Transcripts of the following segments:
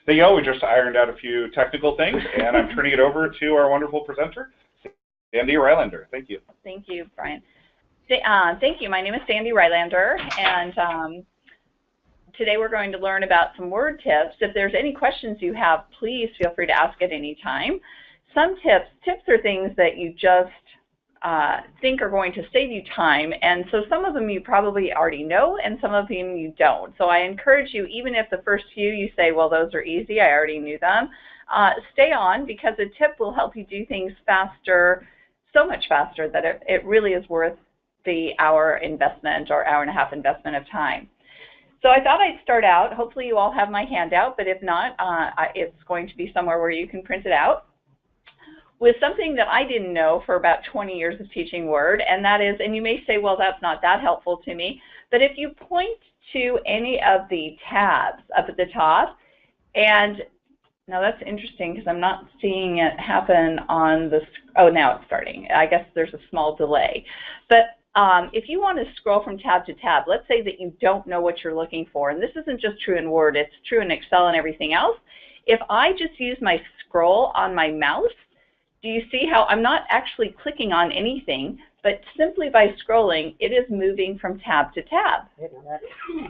There you go. We just ironed out a few technical things, and I'm turning it over to our wonderful presenter, Sandy Rylander. Thank you. Thank you, Brian. Thank you. My name is Sandy Rylander, and today we're going to learn about some word tips. If there's any questions you have, please feel free to ask at any time. Some tips are things that you just think are going to save you time, and so some of them you probably already know and some of them you don't. So I encourage you, even if the first few you say, well, those are easy, I already knew them, stay on, because a tip will help you do things faster, so much faster that it really is worth the hour investment or hour and a half investment of time. So I thought I'd start out. Hopefully you all have my handout, but if not, it's going to be somewhere where you can print it out, with something that I didn't know for about 20 years of teaching Word, and that is, and you may say, well, that's not that helpful to me, but if you point to any of the tabs up at the top, and now that's interesting because I'm not seeing it happen on the, oh, now it's starting. I guess there's a small delay. But if you want to scroll from tab to tab, let's say that you don't know what you're looking for, and this isn't just true in Word, it's true in Excel and everything else. If I just use my scroll on my mouse, do you see how I'm not actually clicking on anything, but simply by scrolling, it is moving from tab to tab.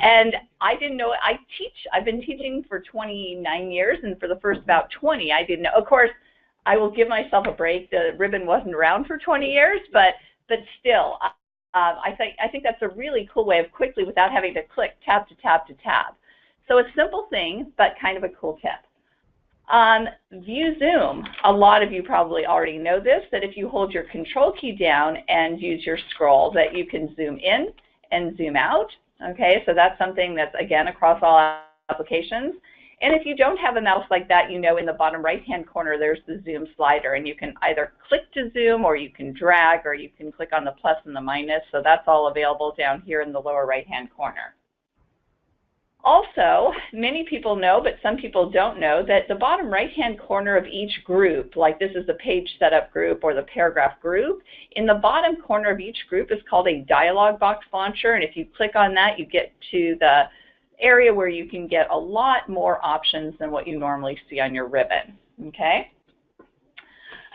And I didn't know, I've been teaching for 29 years, and for the first about 20, I didn't know. Of course, I will give myself a break. The ribbon wasn't around for 20 years, but still, I think that's a really cool way of quickly, without having to click tab to tab to tab. So a simple thing, but kind of a cool tip. View zoom. A lot of you probably already know this, that if you hold your control key down and use your scroll, that you can zoom in and zoom out. Okay, so that's something that's, again, across all applications. And if you don't have a mouse like that, you know in the bottom right-hand corner there's the zoom slider, and you can either click to zoom, or you can drag, or you can click on the plus and the minus. So that's all available down here in the lower right-hand corner. Also, many people know, but some people don't know, that the bottom right-hand corner of each group, like this is the page setup group or the paragraph group, in the bottom corner of each group is called a dialog box launcher, and if you click on that, you get to the area where you can get a lot more options than what you normally see on your ribbon, okay?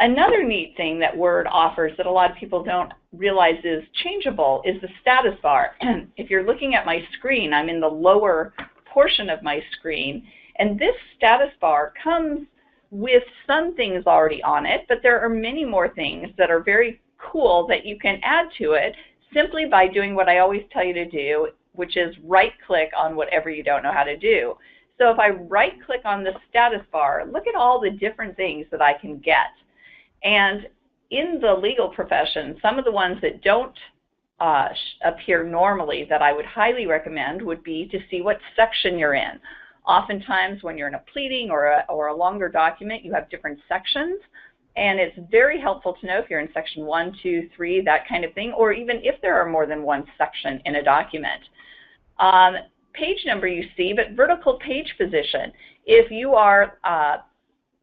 Another neat thing that Word offers that a lot of people don't realize is changeable is the status bar. If you're looking at my screen, I'm in the lower portion of my screen, and this status bar comes with some things already on it, but there are many more things that are very cool that you can add to it simply by doing what I always tell you to do, which is right-click on whatever you don't know how to do. So if I right-click on the status bar, look at all the different things that I can get. And in the legal profession, some of the ones that don't appear normally that I would highly recommend would be to see what section you're in. Oftentimes when you're in a pleading or a longer document, you have different sections, and it's very helpful to know if you're in section 1, 2, 3, that kind of thing, or even if there are more than one section in a document. Page number you see, but vertical page position. If you are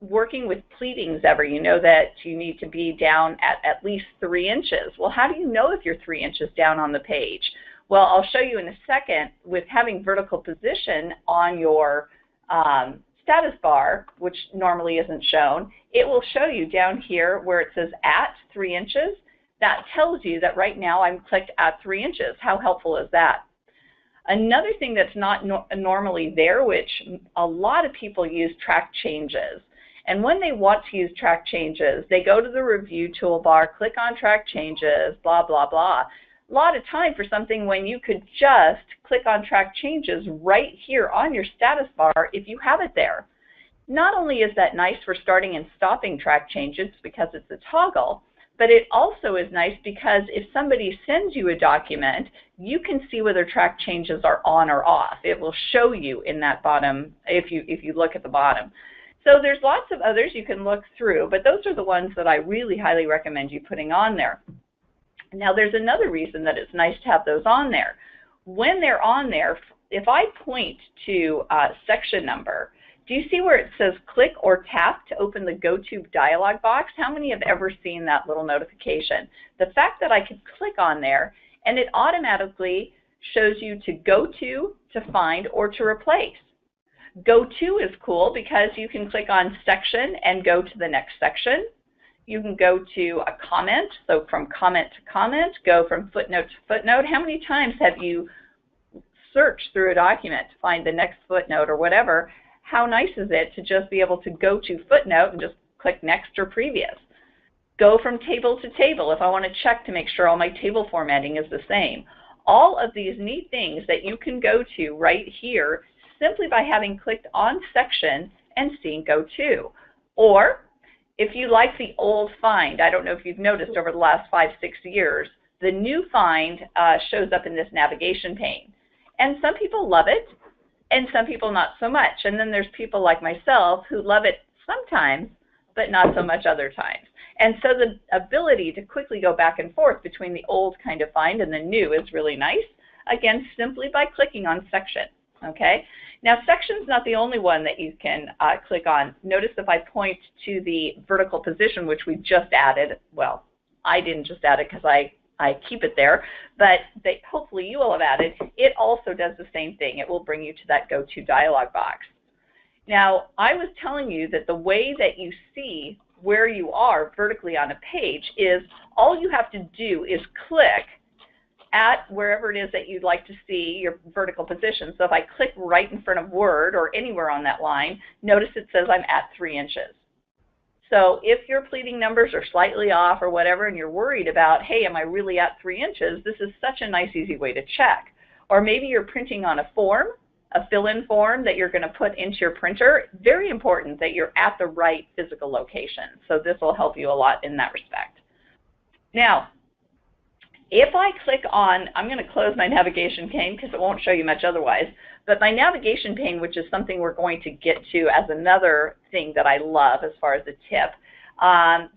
working with pleadings ever, you know that you need to be down at least 3 inches. Well, how do you know if you're 3 inches down on the page? Well, I'll show you in a second. With having vertical position on your status bar, which normally isn't shown, it will show you down here where it says at 3 inches. That tells you that right now I'm clicked at 3 inches. How helpful is that? Another thing that's not normally there, which a lot of people use, track changes. And when they want to use track changes, they go to the review toolbar, click on track changes, blah, blah, blah. A lot of time for something when you could just click on track changes right here on your status bar if you have it there. Not only is that nice for starting and stopping track changes because it's a toggle, but it also is nice because if somebody sends you a document, you can see whether track changes are on or off. It will show you in that bottom, if you look at the bottom. So there's lots of others you can look through, but those are the ones that I really highly recommend you putting on there. Now there's another reason that it's nice to have those on there. When they're on there, if I point to section number, do you see where it says click or tap to open the go-to dialog box? How many have ever seen that little notification? The fact that I could click on there and it automatically shows you to go to find, or to replace. Go to is cool because you can click on section and go to the next section. You can go to a comment, so from comment to comment, go from footnote to footnote. How many times have you searched through a document to find the next footnote or whatever? How nice is it to just be able to go to footnote and just click next or previous? Go from table to table if I want to check to make sure all my table formatting is the same. All of these neat things that you can go to right here simply by having clicked on section and seeing go to. Or if you like the old find, I don't know if you've noticed over the last 5-6 years, the new find shows up in this navigation pane. And some people love it, and some people not so much. And then there's people like myself who love it sometimes, but not so much other times. And so the ability to quickly go back and forth between the old kind of find and the new is really nice, again, simply by clicking on section, okay? Now, section's not the only one that you can click on. Notice if I point to the vertical position, which we just added, well, I didn't just add it because I keep it there, but hopefully you will have added, it also does the same thing. It will bring you to that go-to dialog box. Now, I was telling you that the way that you see where you are vertically on a page is all you have to do is click at wherever it is that you'd like to see your vertical position. So if I click right in front of Word or anywhere on that line, notice it says I'm at 3 inches. So if your pleating numbers are slightly off or whatever and you're worried about, hey, am I really at 3 inches, this is such a nice, easy way to check. Or maybe you're printing on a form, a fill-in form that you're going to put into your printer. Very important that you're at the right physical location. So this will help you a lot in that respect. Now, if I click on, I'm going to close my navigation pane because it won't show you much otherwise, but my navigation pane, which is something we're going to get to as another thing that I love as far as a tip,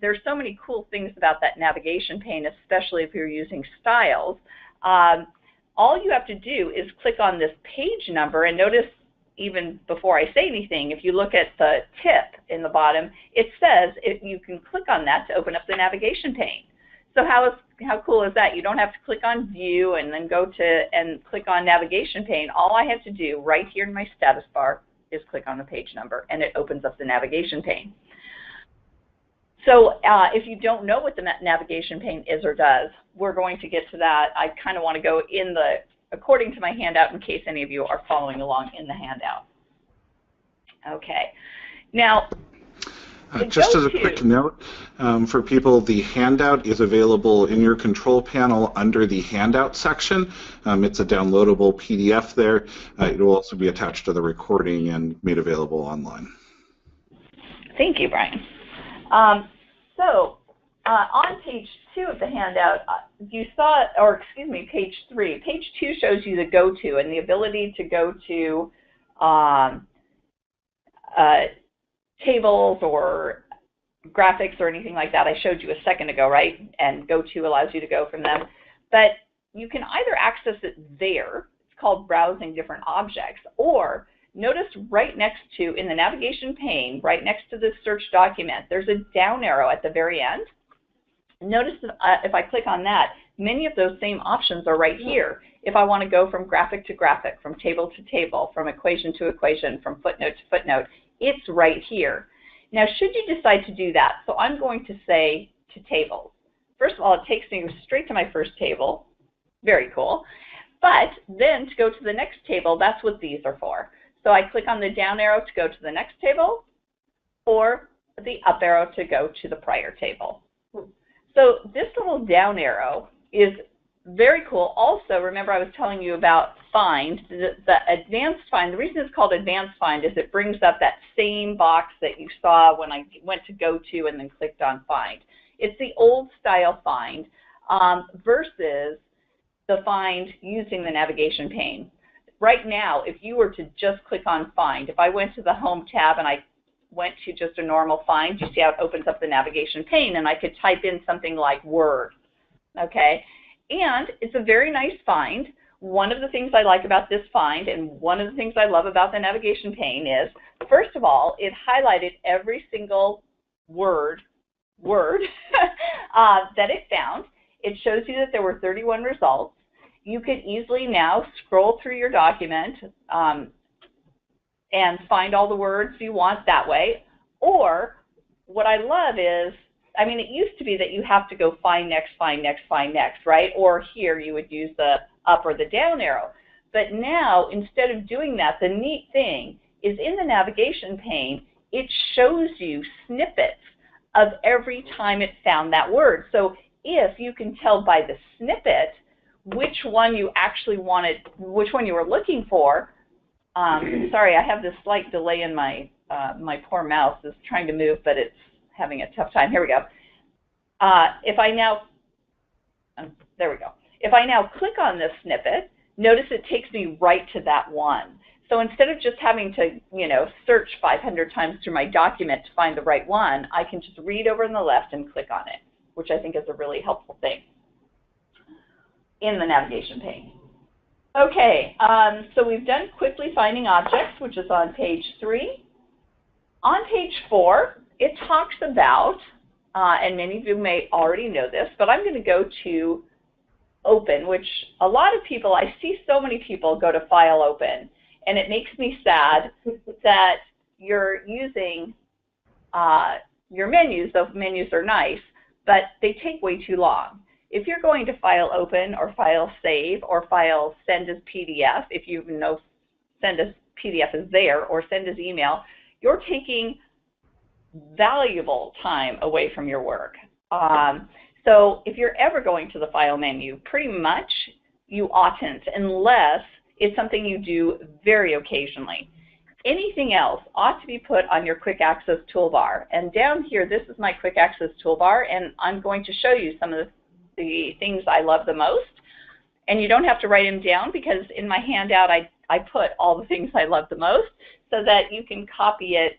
there's so many cool things about that navigation pane, especially if you're using styles. All you have to do is click on this page number, and notice even before I say anything, if you look at the tip in the bottom, it says you can click on that to open up the navigation pane. So how cool is that? You don't have to click on View and then go to and click on Navigation Pane. All I have to do right here in my status bar is click on the page number, and it opens up the navigation pane. So if you don't know what the navigation pane is or does, we're going to get to that. I kind of want to go in according to my handout in case any of you are following along in the handout. Okay. Now, just as a quick note, for people, the handout is available in your control panel under the handout section. It's a downloadable PDF there. It will also be attached to the recording and made available online. Thank you, Brian. So on page 2 of the handout, you saw, or excuse me, page 3. Page 2 shows you the go-to and the ability to go to tables or graphics or anything like that. I showed you a second ago, right? And go-to allows you to go from them. But you can either access it there, it's called browsing different objects, or notice right next to, in the navigation pane, right next to this search document, there's a down arrow at the very end. Notice that if I click on that, many of those same options are right here. If I want to go from graphic to graphic, from table to table, from equation to equation, from footnote to footnote, it's right here. Now, should you decide to do that, so I'm going to say to tables. First of all, it takes me straight to my first table. Very cool. But then to go to the next table, that's what these are for. So I click on the down arrow to go to the next table, or the up arrow to go to the prior table. So this little down arrow is very cool. Also, remember I was telling you about Find, the Advanced Find. The reason it's called Advanced Find is it brings up that same box that you saw when I went to Go To and then clicked on Find. It's the old style Find versus the Find using the navigation pane. Right now, if you were to just click on Find, if I went to the Home tab and I went to just a normal Find, you see how it opens up the navigation pane, and I could type in something like Word, okay? And it's a very nice find. One of the things I like about this find, and one of the things I love about the navigation pane is, first of all, it highlighted every single word that it found. It shows you that there were 31 results. You could easily now scroll through your document and find all the words you want that way. Or what I love is, I mean, it used to be that you have to go find next, find next, find next, right? Or here you would use the up or the down arrow. But now, instead of doing that, the neat thing is in the navigation pane, it shows you snippets of every time it found that word. So if you can tell by the snippet which one you actually wanted, which one you were looking for, sorry, I have this slight delay in my, my poor mouse is trying to move, but it's having a tough time. Here we go. If I now, there we go. If I now click on this snippet, notice it takes me right to that one. So instead of just having to, you know, search 500 times through my document to find the right one, I can just read over on the left and click on it, which I think is a really helpful thing in the navigation pane. Okay, so we've done quickly finding objects, which is on page 3. On page 4, it talks about, and many of you may already know this, but I'm going to go to Open, which a lot of people, I see so many people go to File Open, and it makes me sad that you're using your menus. Those menus are nice, but they take way too long. If you're going to File Open or File Save or File Send as PDF, if you know Send as PDF is there, or Send as email, you're taking valuable time away from your work. So if you're ever going to the File menu, pretty much you oughtn't, unless it's something you do very occasionally. Anything else ought to be put on your Quick Access toolbar. And down here, this is my Quick Access toolbar, and I'm going to show you some of the things I love the most. And you don't have to write them down, because in my handout I put all the things I love the most so that you can copy it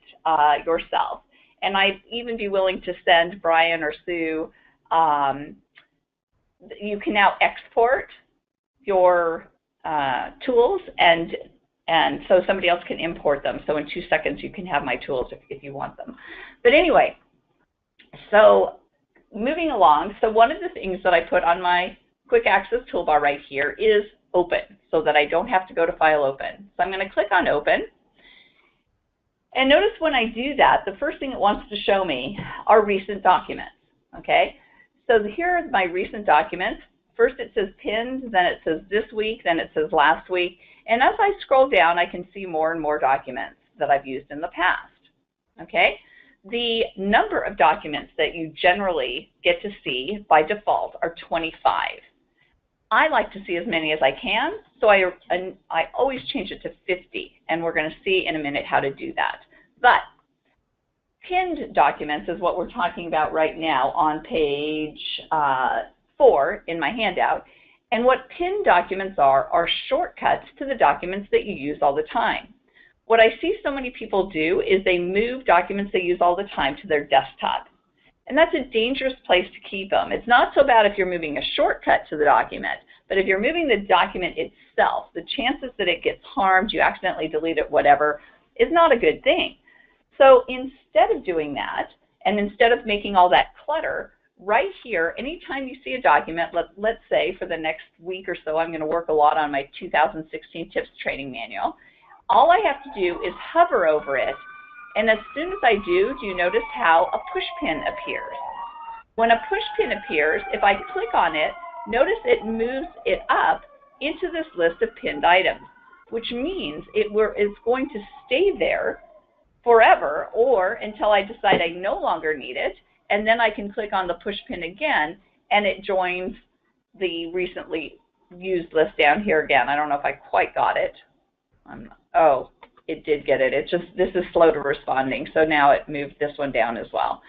yourself. And I'd even be willing to send Brian or Sue, you can now export your tools, and so somebody else can import them. So in 2 seconds you can have my tools if you want them. But anyway, so moving along, so one of the things that I put on my Quick Access toolbar right here is Open, so that I don't have to go to File Open. So I'm going to click on Open. And notice when I do that, the first thing it wants to show me are recent documents, okay? So here are my recent documents. First it says pinned, then it says this week, then it says last week. And as I scroll down, I can see more and more documents that I've used in the past, okay? The number of documents that you generally get to see by default are 25. I like to see as many as I can, so I always change it to 50, and we're going to see in a minute how to do that. But pinned documents is what we're talking about right now on page 4 in my handout. And what pinned documents are shortcuts to the documents that you use all the time. What I see so many people do is they move documents they use all the time to their desktop. And that's a dangerous place to keep them. It's not so bad if you're moving a shortcut to the document, but if you're moving the document itself, the chances that it gets harmed, you accidentally delete it, whatever, is not a good thing. So instead of doing that, and instead of making all that clutter, right here, anytime you see a document, let's say for the next week or so, I'm going to work a lot on my 2016 Tips Training Manual. All I have to do is hover over it, and as soon as I do you notice how a push pin appears? When a push pin appears, if I click on it, notice it moves it up into this list of pinned items, which means it's going to stay there forever or until I decide I no longer need it, and then I can click on the push pin again, and it joins the recently used list down here again. I don't know if I quite got it. Oh, it did get it. It's just, this is slow to responding, so now it moved this one down as well.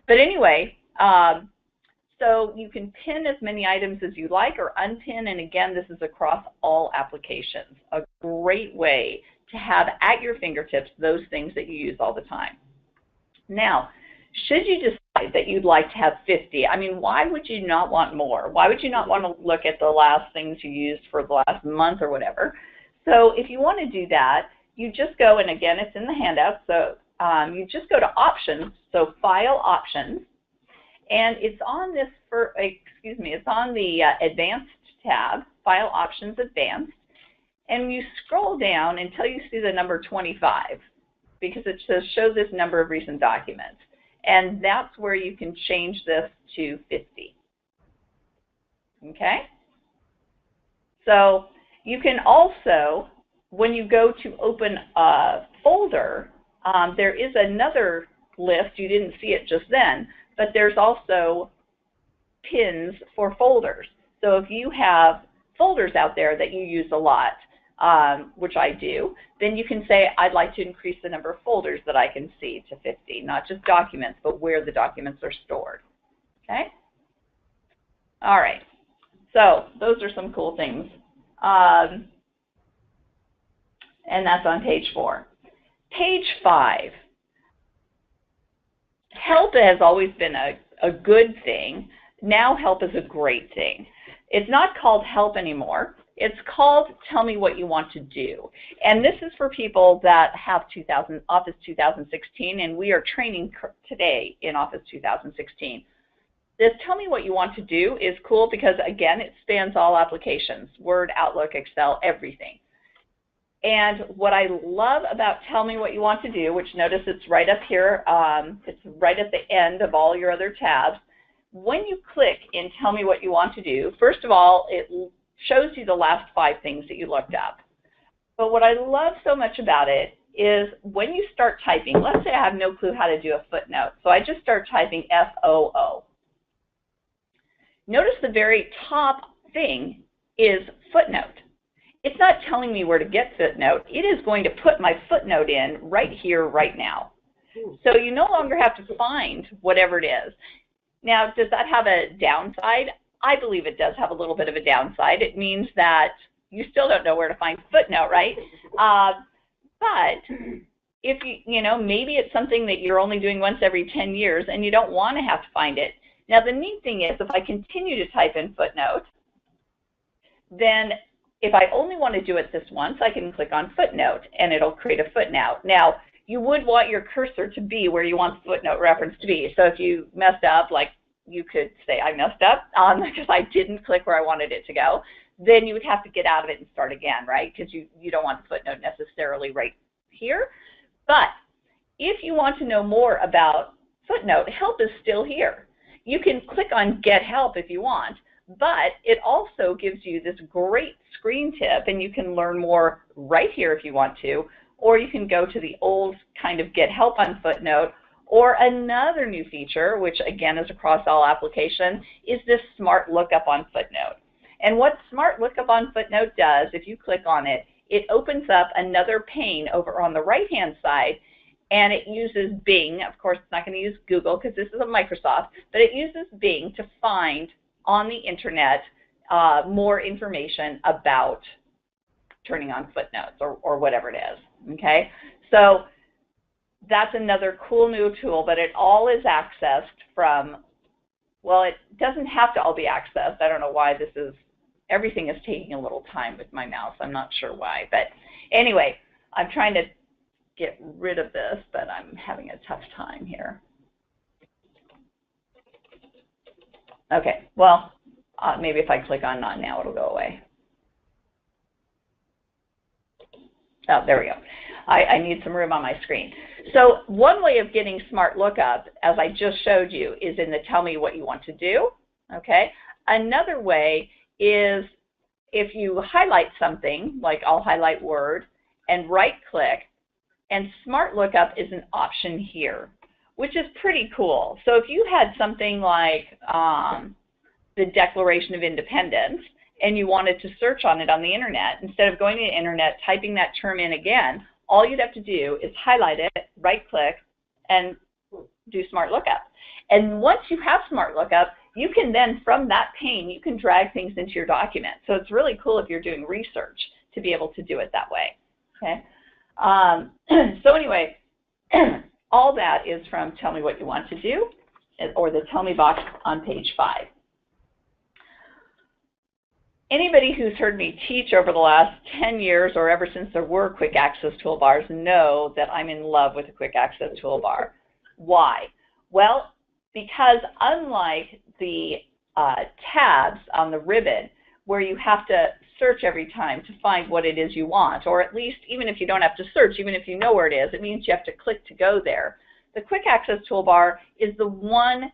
But anyway, so you can pin as many items as you like or unpin, and again, this is across all applications. A great way to have at your fingertips those things that you use all the time. Now, should you decide that you'd like to have 50, I mean, why would you not want more? Why would you not want to look at the last things you used for the last month or whatever? So if you want to do that, you just go, and again, it's in the handout, so you just go to Options, so File Options, and it's on this, it's on the Advanced tab, File Options Advanced, and you scroll down until you see the number 25, because it says show this number of recent documents. And that's where you can change this to 50. Okay? So you can also, when you go to open a folder, there is another list. You didn't see it just then, but there's also pins for folders. So if you have folders out there that you use a lot, which I do, then you can say, I'd like to increase the number of folders that I can see to 50, not just documents, but where the documents are stored. Okay? All right. So those are some cool things. And that's on page 4. Page 5. Help has always been a good thing. Now help is a great thing. It's not called help anymore. It's called tell me what you want to do. And this is for people that have Office 2016, and we are training today in Office 2016. This tell me what you want to do is cool because, again, it spans all applications, Word, Outlook, Excel, everything. And what I love about tell me what you want to do, which notice it's right up here, it's right at the end of all your other tabs. When you click in tell me what you want to do, first of all, it shows you the last 5 things that you looked up. But what I love so much about it is when you start typing, let's say I have no clue how to do a footnote, so I just start typing FOO. Notice the very top thing is footnote. It's not telling me where to get footnote. It is going to put my footnote in right here, right now. So you no longer have to find whatever it is. Now, does that have a downside? I believe it does have a little bit of a downside. It means that you still don't know where to find footnote, right? But if you know, maybe it's something that you're only doing once every 10 years and you don't want to have to find it. Now, the neat thing is if I continue to type in footnote, then if I only want to do it this once, I can click on footnote and it'll create a footnote. Now, you would want your cursor to be where you want the footnote reference to be. So if you messed up, like you could say, I messed up because I didn't click where I wanted it to go, then you would have to get out of it and start again, right? Because you don't want the footnote necessarily right here. But if you want to know more about footnote, help is still here. You can click on get help if you want, but it also gives you this great screen tip, and you can learn more right here if you want to, or you can go to the old kind of get help on footnote, or another new feature, which again is across all applications, is this smart lookup on footnote. And what smart lookup on footnote does, if you click on it, it opens up another pane over on the right-hand side, and it uses Bing. Of course, it's not going to use Google because this is a Microsoft, but it uses Bing to find on the internet more information about turning on footnotes or whatever it is, okay? So that's another cool new tool, but it all is accessed from, well, it doesn't have to all be accessed. I don't know why this is, everything is taking a little time with my mouse. I'm not sure why, but anyway, I'm trying to get rid of this, but I'm having a tough time here. Okay, well, maybe if I click on not now, it'll go away. Oh, there we go. I need some room on my screen. So one way of getting smart lookup, as I just showed you, is in the tell me what you want to do, okay? Another way is if you highlight something, like I'll highlight Word, and right-click, and smart lookup is an option here, which is pretty cool. So if you had something like the Declaration of Independence, and you wanted to search on it on the internet, instead of going to the internet, typing that term in again, all you'd have to do is highlight it, right-click, and do smart lookup. And once you have smart lookup, you can then, from that pane, you can drag things into your document. So it's really cool if you're doing research to be able to do it that way, okay? So anyway, all that is from Tell Me What You Want to Do, or the Tell Me box on page 5. Anybody who's heard me teach over the last 10 years or ever since there were quick access toolbars know that I'm in love with a quick access toolbar. Why? Well, because unlike the tabs on the ribbon where you have to search every time to find what it is you want, or at least even if you don't have to search, even if you know where it is, it means you have to click to go there. The Quick Access Toolbar is the one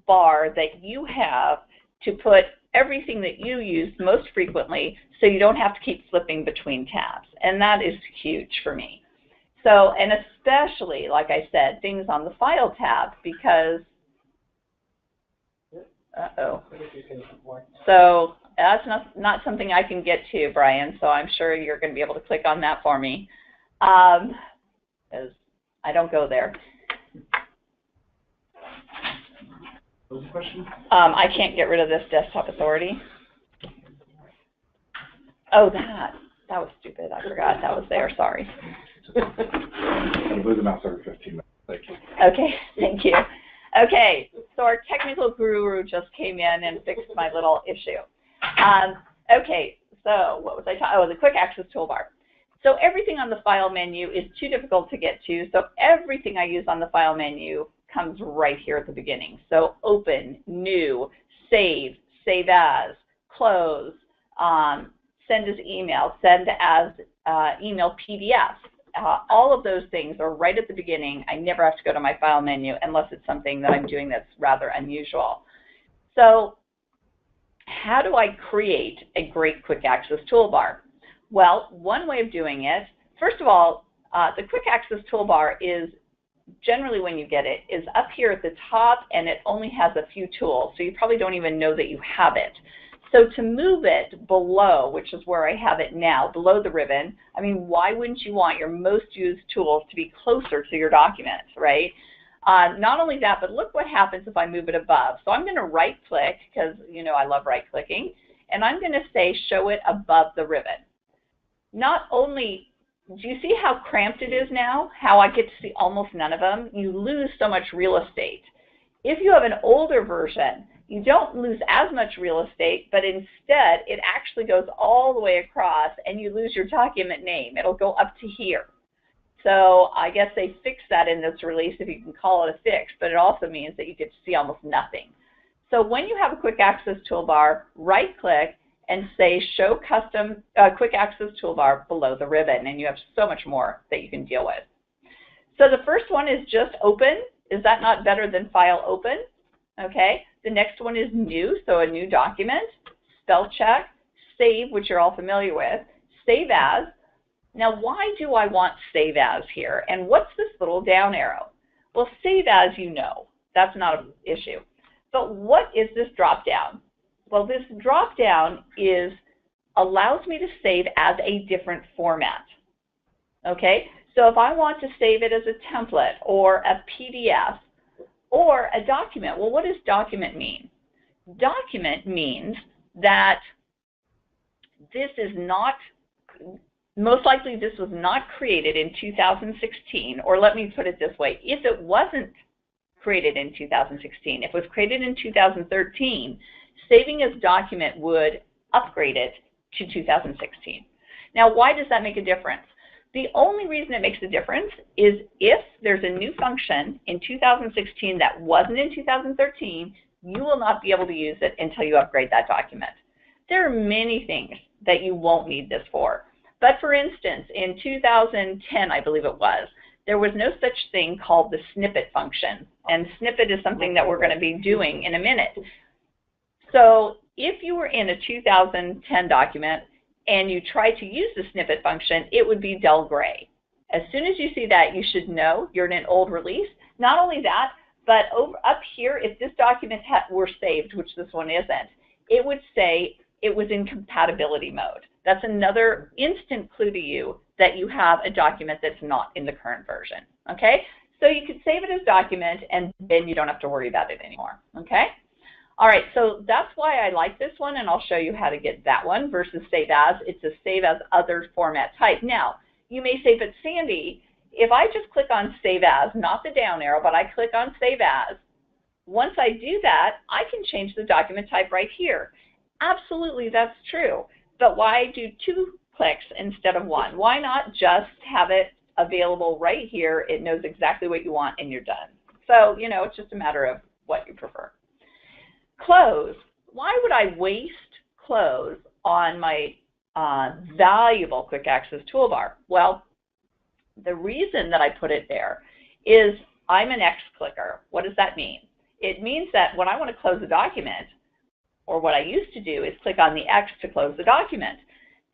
bar that you have to put everything that you use most frequently so you don't have to keep flipping between tabs, and that is huge for me. So, and especially, like I said, things on the File tab, because, so that's not something I can get to, Brian, so I'm sure you're going to be able to click on that for me, because I don't go there. What was the question? I can't get rid of this desktop authority. Oh, that was stupid. I forgot that was there. Sorry. I believe the mouse every 15 minutes. Thank you. Okay, thank you. Okay, so our technical guru just came in and fixed my little issue. Okay, so what was I talking? Oh, the Quick Access Toolbar. So everything on the File menu is too difficult to get to, so everything I use on the File menu comes right here at the beginning. So open, new, save, save as, close, send as email, send as email PDF. All of those things are right at the beginning. I never have to go to my File menu unless it's something that I'm doing that's rather unusual. So how do I create a great Quick Access Toolbar? Well, one way of doing it, first of all, the Quick Access Toolbar is generally, when you get it, is up here at the top, and it only has a few tools, so you probably don't even know that you have it. So to move it below, which is where I have it now, below the ribbon, I mean, why wouldn't you want your most used tools to be closer to your document, right? Not only that, but look what happens if I move it above. So I'm going to right-click, because, you know, I love right-clicking, and I'm going to say show it above the ribbon. Not only do you see how cramped it is now? How I get to see almost none of them? You lose so much real estate. If you have an older version, you don't lose as much real estate, but instead it actually goes all the way across and you lose your document name. It'll go up to here. So I guess they fixed that in this release, if you can call it a fix, but it also means that you get to see almost nothing. So when you have a Quick Access Toolbar, right-click and say show custom Quick Access Toolbar below the ribbon, and you have so much more that you can deal with. So the first one is just open. Is that not better than File Open? Okay. The next one is new, so a new document. Spell check, save, which you're all familiar with, save as. Now, why do I want save as here? And what's this little down arrow? Well, save as, you know, that's not an issue. But what is this drop down? Well, this drop down allows me to save as a different format. Okay, so if I want to save it as a template or a PDF or a document, well, what does document mean? Document means that this is not, most likely this was not created in 2016, or let me put it this way, if it wasn't created in 2016, if it was created in 2013, saving as document would upgrade it to 2016. Now, why does that make a difference? The only reason it makes a difference is if there's a new function in 2016 that wasn't in 2013, you will not be able to use it until you upgrade that document. There are many things that you won't need this for. But for instance, in 2010, I believe it was, there was no such thing called the snippet function. And snippet is something that we're going to be doing in a minute. So if you were in a 2010 document and you try to use the snippet function, it would be dull gray. As soon as you see that, you should know you're in an old release. Not only that, but up here, if this document were saved, which this one isn't, it would say it was in compatibility mode. That's another instant clue to you that you have a document that's not in the current version, okay? So you could save it as document, and then you don't have to worry about it anymore, okay? All right, so that's why I like this one, and I'll show you how to get that one versus save as. It's a save as other format type. Now, you may say, but Sandy, if I just click on save as, not the down arrow, but I click on save as, once I do that, I can change the document type right here. Absolutely, that's true. But why do 2 clicks instead of 1? Why not just have it available right here? It knows exactly what you want, and you're done. So, you know, it's just a matter of what you prefer. Close. Why would I waste close on my valuable quick access toolbar? Well, the reason that I put it there is I'm an X clicker. What does that mean? It means that when I want to close a document, or what I used to do is click on the X to close the document.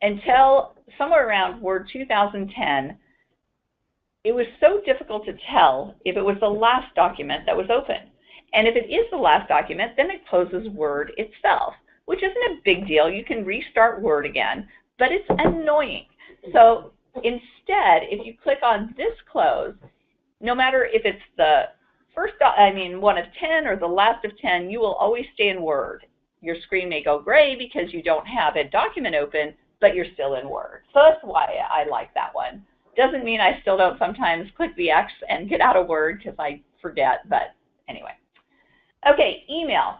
Until somewhere around Word 2010, it was so difficult to tell if it was the last document that was open. And if it is the last document, then it closes Word itself, which isn't a big deal. You can restart Word again, but it's annoying. So instead, if you click on this close, no matter if it's the first, one of 10 or the last of 10, you will always stay in Word. Your screen may go gray because you don't have a document open, but you're still in Word. So that's why I like that one. Doesn't mean I still don't sometimes click the X and get out of Word because I forget, but anyway. Okay, email.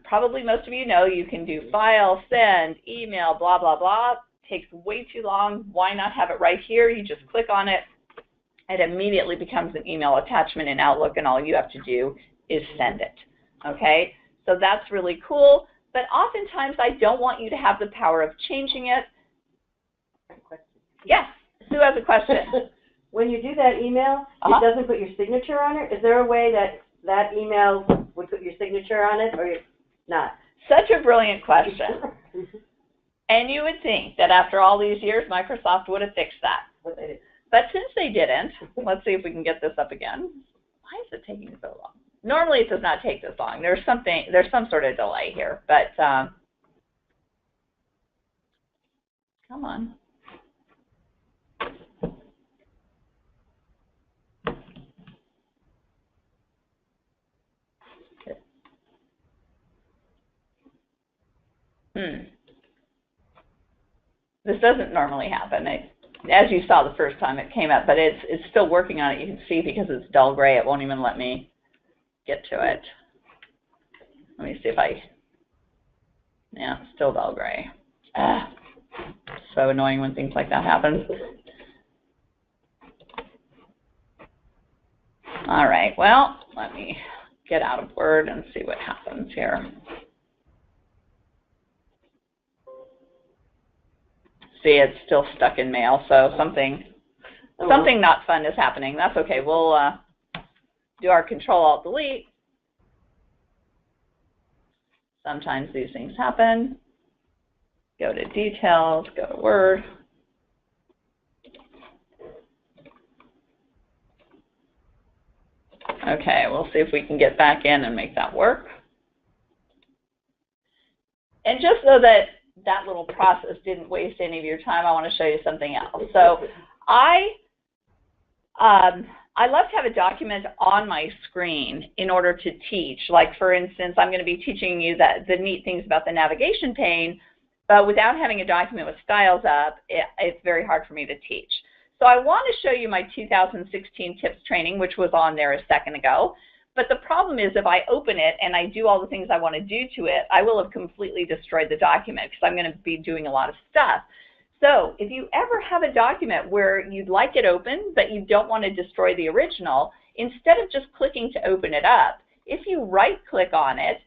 Probably most of you know you can do file, send, email, blah, blah, blah. Takes way too long. Why not have it right here? You just click on it. It immediately becomes an email attachment in Outlook, and all you have to do is send it. Okay, so that's really cool. But oftentimes I don't want you to have the power of changing it. Yes, Sue has a question. When you do that email, it doesn't put your signature on it. Is there a way that that email would put your signature on it, or not? Such a brilliant question. And you would think that after all these years, Microsoft would have fixed that. But since they didn't, let's see if we can get this up again. Why is it taking so long? Normally it does not take this long. There's some sort of delay here, but come on. This doesn't normally happen. As you saw the first time it came up, but it's still working on it. You can see because it's dull gray, it won't even let me get to it. Let me see if yeah, it's still dull gray. So annoying when things like that happen. All right, well, let me get out of Word and see what happens here. See, it's still stuck in Mail, so something not fun is happening. That's okay. We'll do our Control-Alt-Delete. Sometimes these things happen. Go to Details, go to Word. Okay, we'll see if we can get back in and make that work. And just so that little process didn't waste any of your time, I want to show you something else. So I love to have a document on my screen in order to teach. Like, for instance, I'm going to be teaching you the neat things about the navigation pane, but without having a document with styles up, it's very hard for me to teach. So I want to show you my 2016 tips training, which was on there a second ago. But the problem is if I open it and I do all the things I want to do to it, I will have completely destroyed the document because I'm going to be doing a lot of stuff. So if you ever have a document where you'd like it open, but you don't want to destroy the original, instead of just clicking to open it up, if you right-click on it,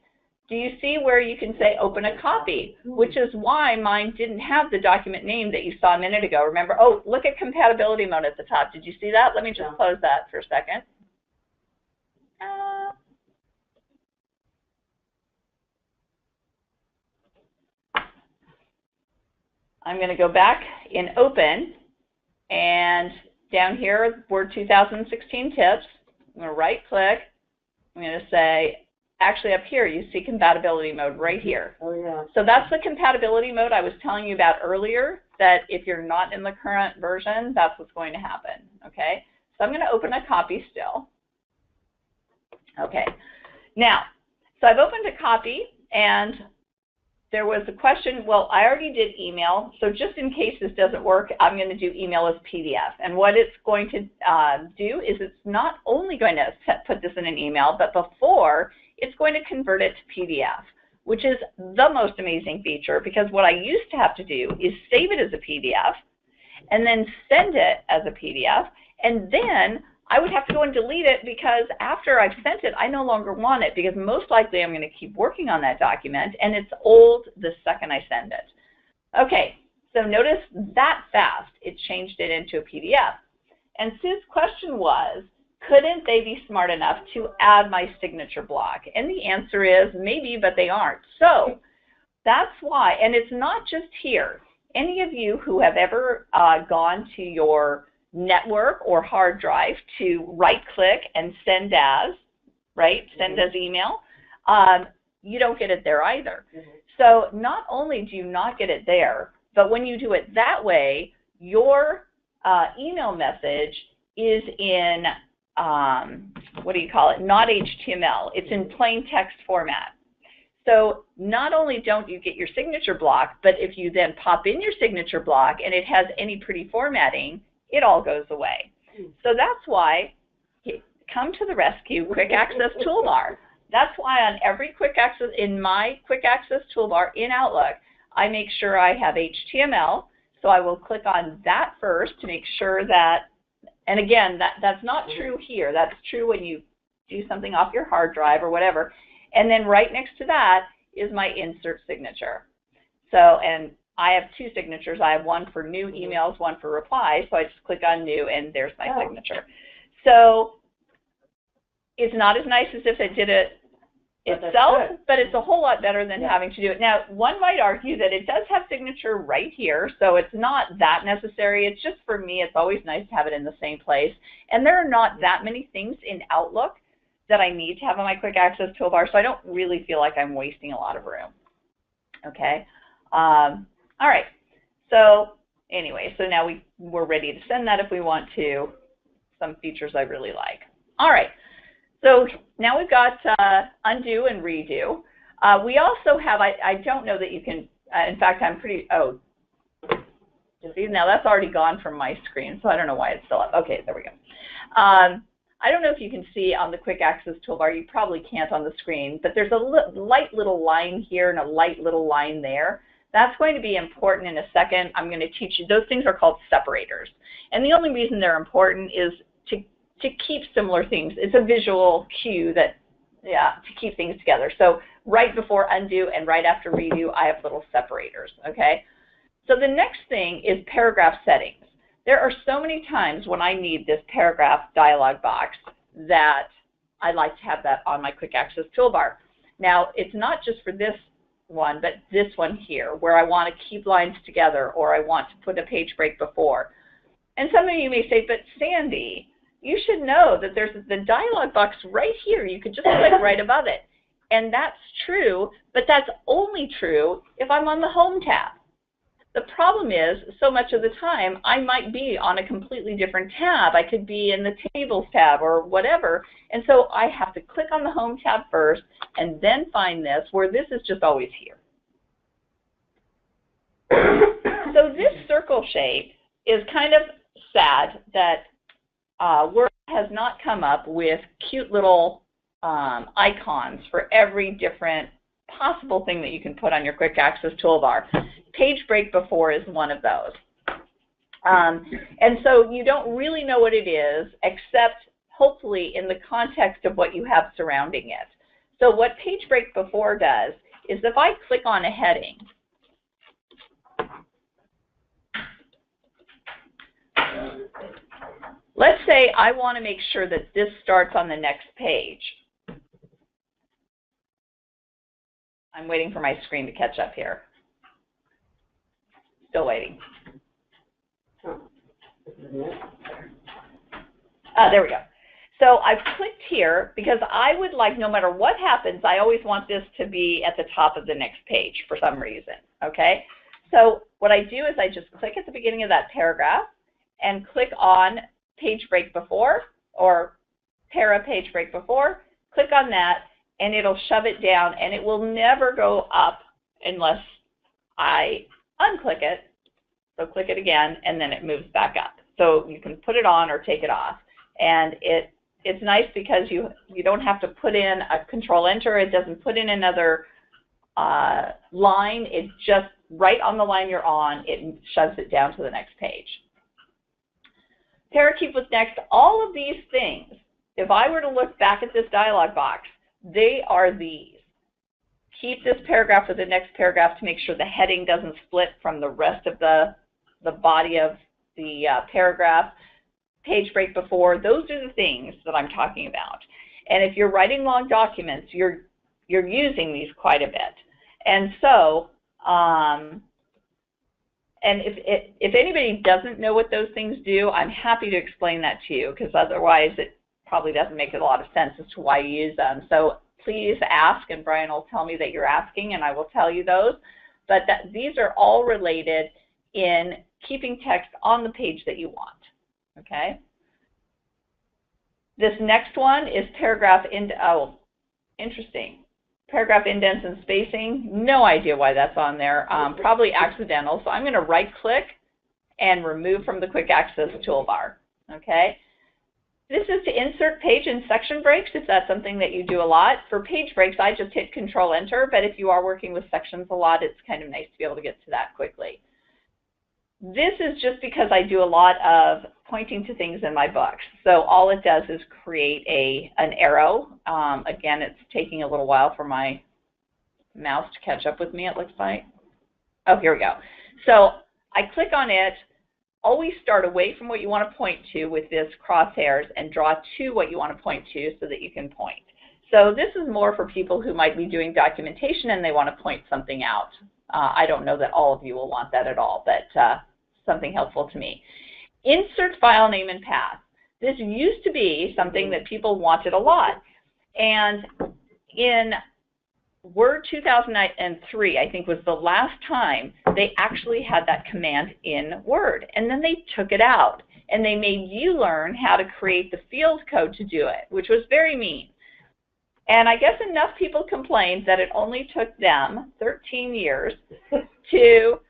do you see where you can say open a copy, which is why mine didn't have the document name that you saw a minute ago. Remember, oh, look at compatibility mode at the top. Did you see that? Let me just close that for a second. I'm going to go back in Open, and down here, Word 2016 Tips. I'm going to right-click. I'm going to say, actually up here, you see Compatibility Mode right here. Oh, yeah. So that's the Compatibility Mode I was telling you about earlier, that if you're not in the current version, that's what's going to happen, okay? So I'm going to open a copy still. Okay. Now, so I've opened a copy, and there was a question, well, I already did email, so just in case this doesn't work, I'm going to do email as PDF. And what it's going to do is it's not only going to put this in an email, but before, it's going to convert it to PDF, which is the most amazing feature, because what I used to have to do is save it as a PDF, and then send it as a PDF, and then I would have to go and delete it because after I've sent it, I no longer want it because most likely I'm going to keep working on that document and it's old the second I send it. Okay, So notice that fast, it changed it into a PDF. And Sue's question was, couldn't they be smart enough to add my signature block? And the answer is maybe, but they aren't. So that's why, and it's not just here. Any of you who have ever gone to your network or hard drive to right-click and send as, right, send as email, you don't get it there either. So not only do you not get it there, but when you do it that way, your email message is in, what do you call it, not HTML. It's in plain text format. So not only don't you get your signature block, but if you then pop in your signature block and it has any pretty formatting, it all goes away. So that's why, come to the rescue, Quick Access Toolbar. That's why on every Quick Access, in my Quick Access Toolbar in Outlook, I make sure I have HTML. So I will click on that first to make sure that, and again, that's not true here. That's true when you do something off your hard drive or whatever. And then right next to that is my insert signature. So, and I have two signatures. I have one for new emails, one for replies. So I just click on new and there's my signature. So it's not as nice as if it did it itself, but it's a whole lot better than having to do it. Now, one might argue that it does have signature right here, so it's not that necessary. It's just, for me, it's always nice to have it in the same place. And there are not that many things in Outlook that I need to have on my Quick Access Toolbar, so I don't really feel like I'm wasting a lot of room. Okay? All right. So anyway, so now we're ready to send that if we want to. Some features I really like. All right. So now we've got undo and redo. We also have, I don't know that you can, in fact, I'm pretty, see, now that's already gone from my screen, so I don't know why it's still up. Okay, there we go. I don't know if you can see on the Quick Access Toolbar, you probably can't on the screen, but there's a light little line here and a light little line there. That's going to be important in a second. I'm going to teach you, those things are called separators. And the only reason they're important is to keep similar things. It's a visual cue that, to keep things together. So right before undo and right after redo, I have little separators, okay? So the next thing is paragraph settings. There are so many times when I need this paragraph dialog box that I like to have that on my Quick Access Toolbar. Now, it's not just for this one, but this one here, where I want to keep lines together or I want to put a page break before. And some of you may say, but Sandy, you should know that there's the dialog box right here. You could just click right above it. And that's true, but that's only true if I'm on the Home tab. The problem is, so much of the time, I might be on a completely different tab. I could be in the Tables tab or whatever. And so I have to click on the Home tab first and then find this, where this is just always here. So this circle shape is kind of sad that Word has not come up with cute little icons for every different possible thing that you can put on your Quick Access Toolbar. Page break before is one of those. And so you don't really know what it is, except hopefully in the context of what you have surrounding it. So what page break before does is if I click on a heading, let's say I want to make sure that this starts on the next page. I'm waiting for my screen to catch up here. Still waiting. There we go. So I've clicked here because I would like, no matter what happens, I always want this to be at the top of the next page for some reason, okay? So what I do is I just click at the beginning of that paragraph and click on page break before or para page break before, click on that, and it'll shove it down, and it will never go up unless I unclick it. So click it again, and then it moves back up. So you can put it on or take it off. And it's nice because you don't have to put in a Control-Enter. It doesn't put in another line. It's just right on the line you're on. It shoves it down to the next page. Parakeep was next. All of these things, if I were to look back at this dialog box, they are these. keep this paragraph with the next paragraph to make sure the heading doesn't split from the rest of the body of the paragraph, page break before. Those are the things that I'm talking about. And if you're writing long documents, you're using these quite a bit. And so, and if anybody doesn't know what those things do, I'm happy to explain that to you, because otherwise it probably doesn't make a lot of sense as to why you use them. So please ask, and Brian will tell me that you're asking, and I will tell you those. But these are all related in keeping text on the page that you want, okay? This next one is paragraph interesting. Paragraph indents and spacing, no idea why that's on there, probably accidental. So I'm going to right-click and remove from the quick access toolbar, okay? This is to insert page and section breaks, if that's something that you do a lot. For page breaks, I just hit Control-Enter, but if you are working with sections a lot, it's kind of nice to be able to get to that quickly. This is just because I do a lot of pointing to things in my books. So all it does is create an arrow. Again, it's taking a little while for my mouse to catch up with me, it looks like. Oh, here we go. So I click on it. Always start away from what you want to point to with this crosshairs and draw to what you want to point to so that you can point. So this is more for people who might be doing documentation and they want to point something out. I don't know that all of you will want that at all, but something helpful to me. Insert file name and path. This used to be something that people wanted a lot. And in Word 2003, I think, was the last time they actually had that command in Word. And then they took it out. And they made you learn how to create the field code to do it, which was very mean. And I guess enough people complained that it only took them 13 years to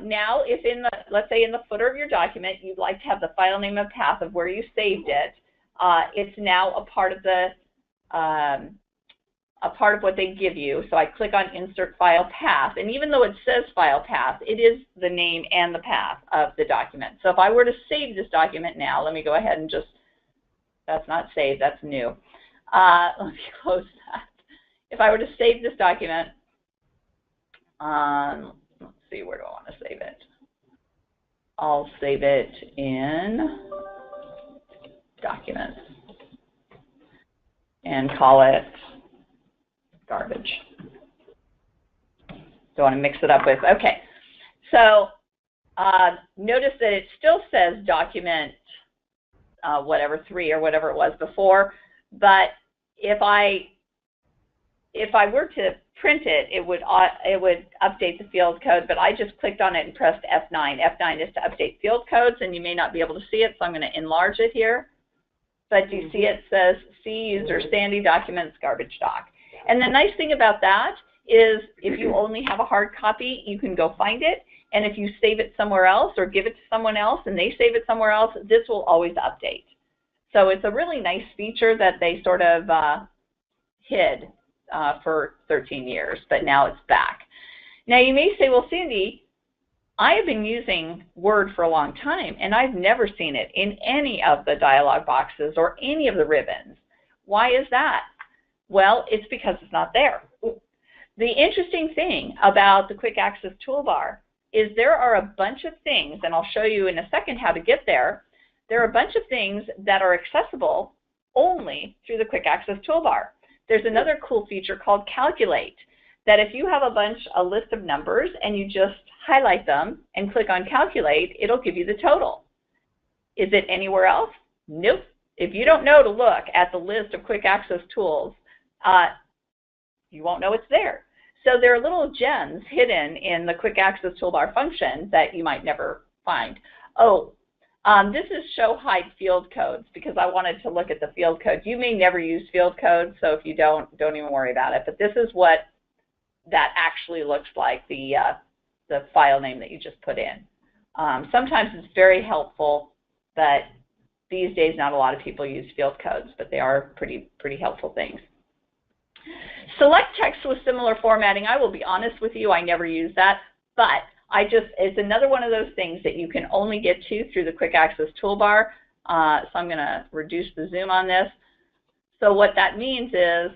now, if in the, let's say in the footer of your document, you'd like to have the file name and path of where you saved it, it's now a part of the what they give you. So I click on Insert File Path, and even though it says File Path, it is the name and the path of the document. So if I were to save this document now, let me go ahead and just, that's not saved, that's new. Let me close that. If I were to save this document, let's see, where do I want to save it? I'll save it in Documents and call it Garbage. Don't want to mix it up with, okay. So notice that it still says Document whatever 3 or whatever it was before, but if I were to print it, it would update the field code, but I just clicked on it and pressed F9. F9 is to update field codes, and you may not be able to see it, so I'm going to enlarge it here. But you see it says C user Sandy Documents Garbage Doc. And the nice thing about that is if you only have a hard copy, you can go find it, and if you save it somewhere else or give it to someone else and they save it somewhere else, this will always update. So it's a really nice feature that they sort of hid for 13 years, but now it's back. Now you may say, well, Sandy, I have been using Word for a long time, and I've never seen it in any of the dialog boxes or any of the ribbons. Why is that? Well, it's because it's not there. The interesting thing about the Quick Access Toolbar is there are a bunch of things, and I'll show you in a second how to get there. There are a bunch of things that are accessible only through the Quick Access Toolbar. There's another cool feature called Calculate, that if you have a list of numbers and you just highlight them and click on Calculate, it'll give you the total. Is it anywhere else? Nope. If you don't know to look at the list of Quick Access tools, you won't know it's there. So there are little gems hidden in the Quick Access Toolbar function that you might never find. Oh, this is Show Hide Field Codes because I wanted to look at the field codes. You may never use field codes, so if you don't even worry about it. But this is what that actually looks like, the file name that you just put in. Sometimes it's very helpful, but these days not a lot of people use field codes, but they are pretty helpful things. Select text with similar formatting. I will be honest with you, I never use that, but it's another one of those things that you can only get to through the Quick Access Toolbar. So I'm going to reduce the zoom on this. So what that means is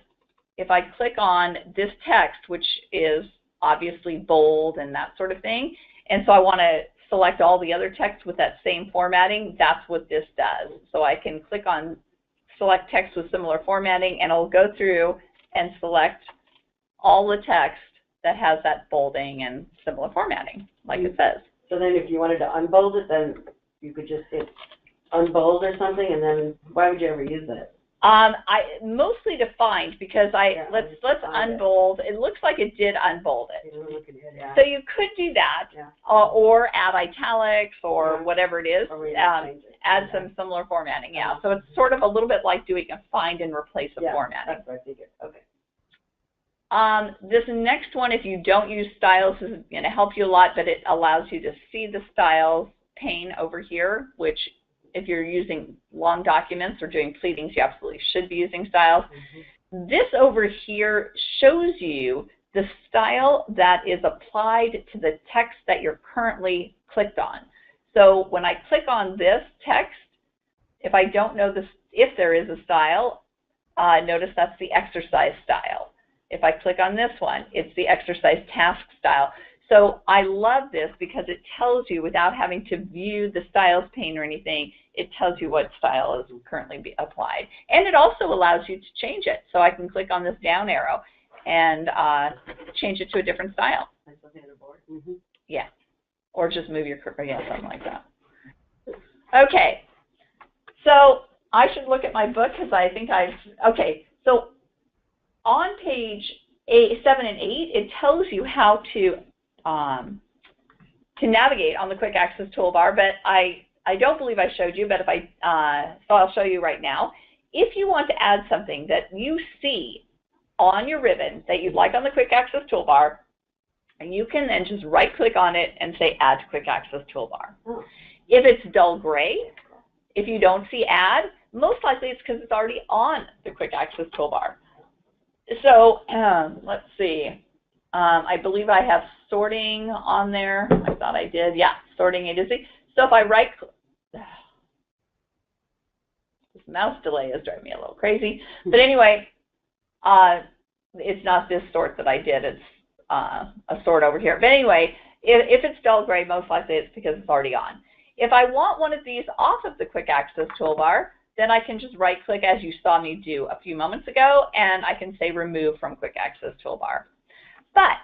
if I click on this text, which is obviously bold and that sort of thing, and so I want to select all the other text with that same formatting, that's what this does. So I can click on select text with similar formatting, and it'll go through and select all the text that has that bolding and similar formatting, like it says. So then if you wanted to unbold it, then you could just hit unbold or something, and then why would you ever use that? Mostly to find, because let's unbold. It looks like it did unbold it. Yeah. So you could do that, or add italics or whatever it is. Add some similar formatting. Yeah. So it's sort of a little bit like doing a find and replace of formatting. That's what I figured. Okay. This next one, if you don't use styles, is going to help you a lot, but it allows you to see the styles pane over here, which if you're using long documents or doing pleadings, you absolutely should be using styles. This over here shows you the style that is applied to the text that you're currently clicked on. So when I click on this text, if I don't know if there is a style, notice that's the exercise style. If I click on this one, it's the exercise task style. So I love this because it tells you, without having to view the styles pane or anything, it tells you what style is currently applied. And it also allows you to change it. So I can click on this down arrow and change it to a different style. Yeah. Or just move your cursor, something like that. Okay. So I should look at my book because I think okay. So on page 7 and 8, it tells you how to navigate on the quick access toolbar, but I don't believe I showed you, but so I'll show you right now. If you want to add something that you see on your ribbon that you'd like on the quick access toolbar, and you can then just right click on it and say add to quick access toolbar. If it's dull gray, if you don't see add, most likely it's because it's already on the quick access toolbar. So let's see. I believe I have sorting on there. I thought I did. Yeah, sorting A to Z. So if I right click, this mouse delay is driving me a little crazy. But anyway, it's not this sort that I did. It's a sort over here. But anyway, if it's dull gray, most likely it's because it's already on. If I want one of these off of the quick access toolbar, then I can just right click, as you saw me do a few moments ago, and I can say remove from quick access toolbar. But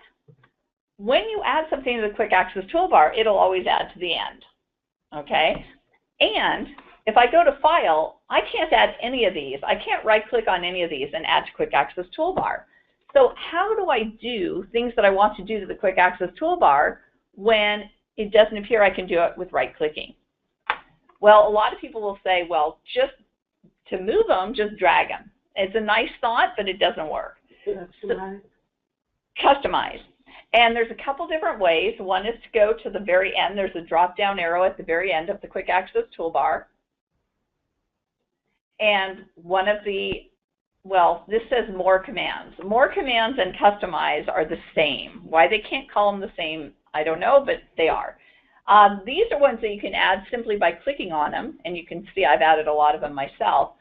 when you add something to the quick access toolbar, it'll always add to the end. Okay? And if I go to file, I can't add any of these. I can't right click on any of these and add to quick access toolbar. So how do I do things that I want to do to the quick access toolbar when it doesn't appear I can do it with right clicking? Well, a lot of people will say, well, just to move them, just drag them. It's a nice thought, but it doesn't work. Customize. And there's a couple different ways. One is to go to the very end. There's a drop-down arrow at the very end of the quick access toolbar. And one of the, well, this says more commands. More commands and customize are the same. Why they can't call them the same, I don't know, but they are. These are ones that you can add simply by clicking on them, and you can see I've added a lot of them myself.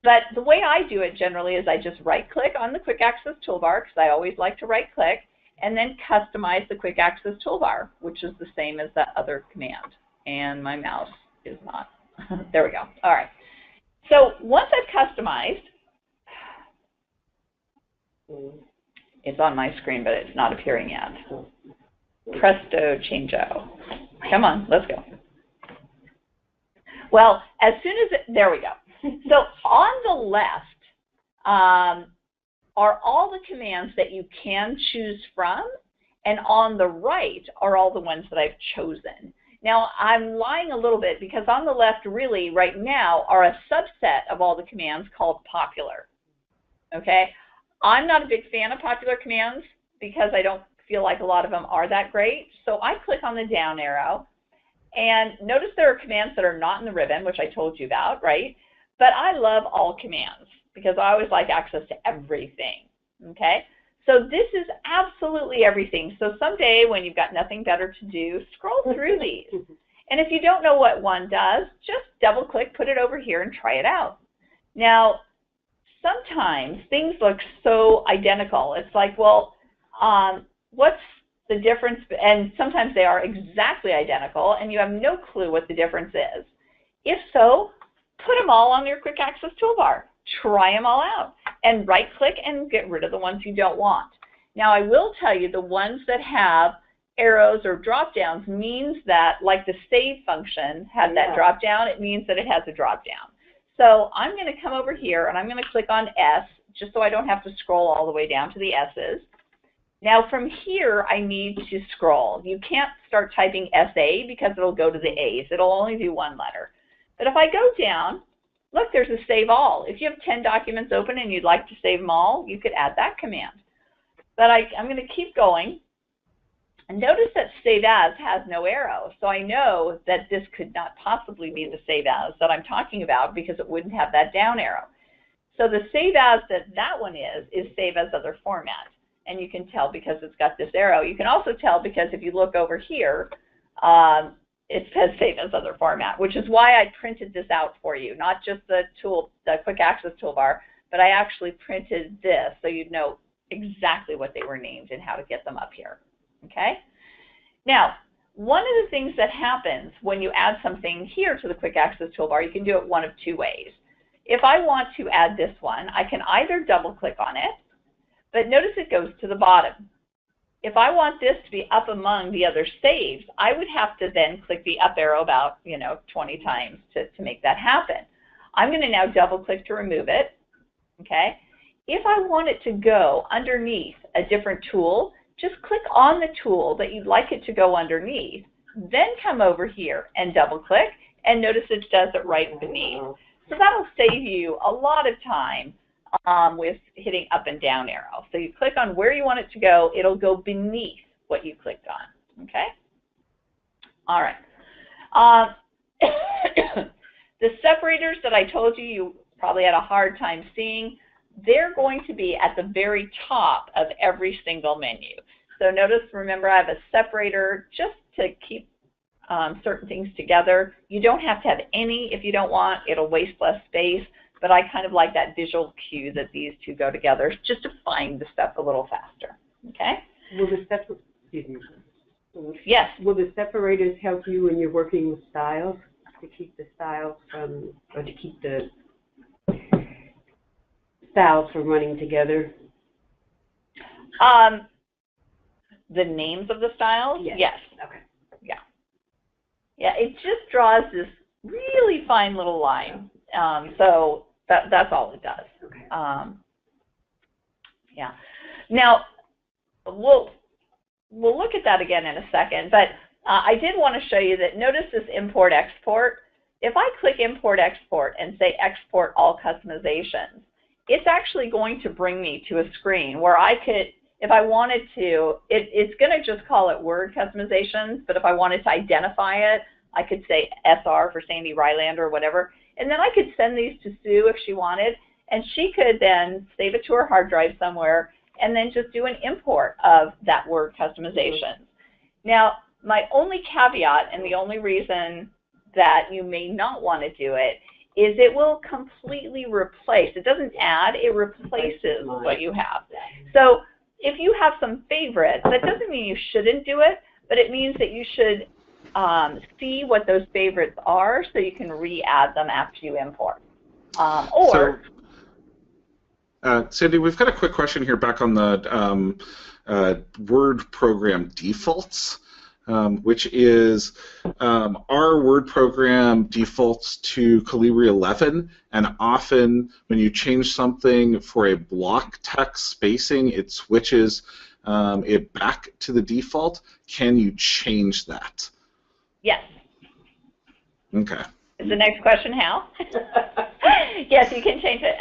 But the way I do it generally is I just right-click on the quick access toolbar, because I always like to right-click, and then customize the quick access toolbar, which is the same as that other command. And my mouse is not. There we go. All right. So once I've customized, it's on my screen, but it's not appearing yet. Presto changeo. Come on, let's go. Well, as soon as there we go. So on the left are all the commands that you can choose from, and on the right are all the ones that I've chosen. Now, I'm lying a little bit because on the left really right now are a subset of all the commands called popular. Okay? I'm not a big fan of popular commands because I don't feel like a lot of them are that great. So I click on the down arrow, and notice there are commands that are not in the ribbon, which I told you about, right? But I love all commands because I always like access to everything, okay? So this is absolutely everything. So someday when you've got nothing better to do, scroll through these. And if you don't know what one does, just double click, put it over here, and try it out. Now, sometimes things look so identical. It's like, well, what's the difference? And sometimes they are exactly identical, and you have no clue what the difference is. If so, put them all on your quick access toolbar. Try them all out, and right-click and get rid of the ones you don't want. Now, I will tell you the ones that have arrows or drop-downs means that, like the save function had that drop-down, it means that it has a drop-down. So I'm going to come over here, and I'm going to click on S, just so I don't have to scroll all the way down to the S's. Now, from here, I need to scroll. You can't start typing SA because it'll go to the A's. It'll only do one letter. But if I go down, look, there's a Save All. If you have 10 documents open and you'd like to save them all, you could add that command. But I'm going to keep going. And notice that Save As has no arrow. So I know that this could not possibly be the Save As that I'm talking about because it wouldn't have that down arrow. So the Save As that one is Save As Other Format. And you can tell because it's got this arrow. You can also tell because if you look over here, it says Save As Other Format, which is why I printed this out for you, not just the Quick Access Toolbar, but I actually printed this so you'd know exactly what they were named and how to get them up here. Okay? Now, one of the things that happens when you add something here to the Quick Access Toolbar, you can do it one of two ways. If I want to add this one, I can either double-click on it, but notice it goes to the bottom. If I want this to be up among the other saves, I would have to then click the up arrow about 20 times to make that happen. I'm going to now double-click to remove it. Okay? If I want it to go underneath a different tool, just click on the tool that you'd like it to go underneath, then come over here and double-click, and notice it does it right beneath. So that'll save you a lot of time with hitting up and down arrow. So you click on where you want it to go, it'll go beneath what you clicked on, okay? All right. The separators that I told you probably had a hard time seeing, they're going to be at the very top of every single menu. So notice, remember, I have a separator just to keep certain things together. You don't have to have any if you don't want. It'll waste less space. But I kind of like that visual cue that these two go together just to find the stuff a little faster. Okay? Will the Yes. Will the separators help you when you're working with styles to keep the styles from, or to keep the styles from running together? The names of the styles? Yes. Yes. Okay. Yeah. Yeah, it just draws this really fine little line. So that's all it does. Okay. Yeah. Now, we'll look at that again in a second, but I did want to show you that, notice this import-export. If I click import-export and say export all customizations, it's actually going to bring me to a screen where I could, if I wanted to, it's going to just call it Word customizations, but if I wanted to identify it, I could say SR for Sandy Rylander or whatever, and then I could send these to Sue if she wanted, and she could then save it to her hard drive somewhere and then just do an import of that Word customization. Now, my only caveat and the only reason that you may not want to do it is it will completely replace. It doesn't add, it replaces what you have. So if you have some favorites, that doesn't mean you shouldn't do it, but it means that you should see what those favorites are so you can re-add them after you import. Sandy, we've got a quick question here back on the Word program defaults, which is our Word program defaults to Calibri 11, and often when you change something for a block text spacing, it switches it back to the default. Can you change that? Yes. Okay. Is the next question how? Yes, you can change it.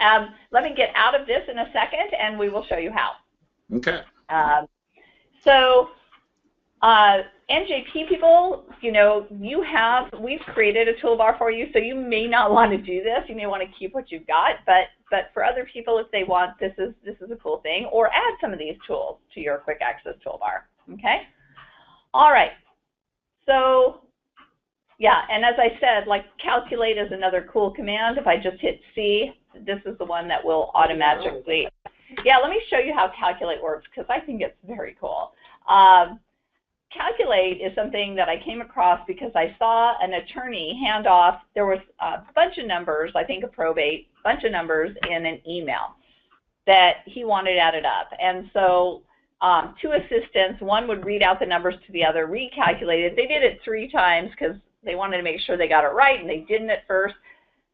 Let me get out of this in a second, and we will show you how. Okay. NJP people, we've created a toolbar for you, so you may not want to do this. You may want to keep what you've got, but for other people, if they want, this is a cool thing, or add some of these tools to your quick access toolbar. Okay. All right. So, yeah, and as I said, like calculate is another cool command. If I just hit C, This is the one that will automatically, yeah, let me show you how Calculate works because I think it's very cool. Calculate is something that I came across because I saw an attorney hand off, there was a bunch of numbers, I think a probate, bunch of numbers in an email that he wanted added up. And so two assistants, one would read out the numbers to the other, recalculate it. They did it 3 times because they wanted to make sure they got it right and they didn't at first.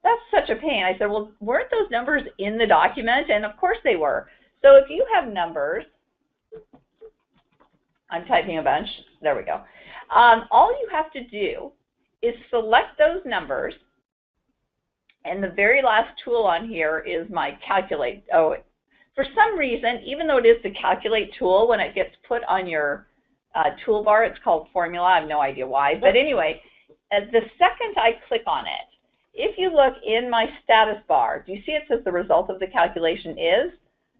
That's such a pain. I said, well, weren't those numbers in the document? And of course they were. So if you have numbers, I'm typing a bunch. There we go. All you have to do is select those numbers, and the very last tool on here is my Calculate. Oh, for some reason, even though it is the Calculate tool, when it gets put on your toolbar, it's called Formula. I have no idea why. But anyway, the second I click on it, if you look in my status bar, do you see it says the result of the calculation is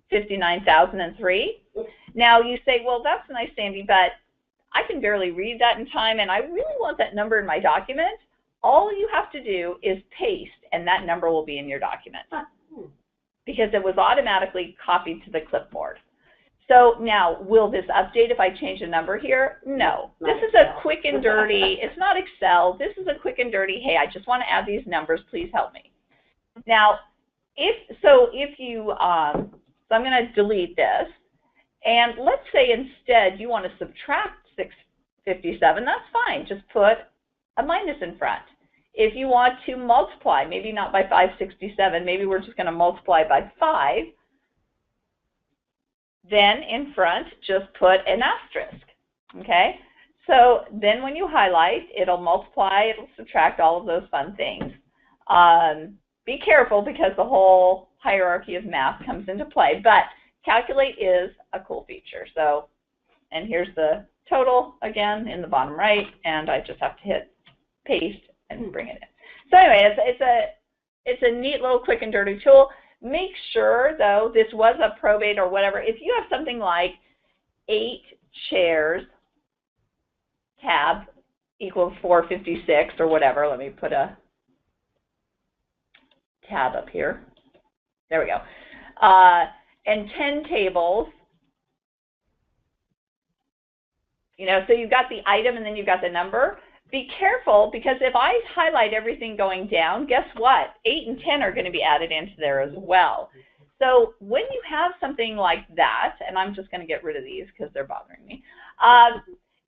59,003? Now you say, well, that's nice, Sandy, but I can barely read that in time, and I really want that number in my document. All you have to do is paste, and that number will be in your document because it was automatically copied to the clipboard. So now, will this update if I change a number here? No. This is a quick and dirty, it's not Excel, this is a quick and dirty, hey, I just want to add these numbers, please help me. Now, so I'm going to delete this, and let's say instead you want to subtract 657, that's fine, just put a minus in front. If you want to multiply, maybe not by 567, maybe we're just going to multiply by 5, then in front, just put an asterisk, okay? So then when you highlight, it'll multiply, it'll subtract, all of those fun things. Be careful because the whole hierarchy of math comes into play, but Calculate is a cool feature. So, and here's the total again in the bottom right, and I just have to hit paste and bring it in. So anyway, it's a neat little quick and dirty tool. Make sure, though, this was a probate or whatever. If you have something like 8 chairs, tab equals 456 or whatever. Let me put a tab up here. There we go. And 10 tables. You know, so you've got the item and then you've got the number. Be careful, because if I highlight everything going down, guess what? 8 and 10 are going to be added into there as well. So when you have something like that, and I'm just going to get rid of these because they're bothering me.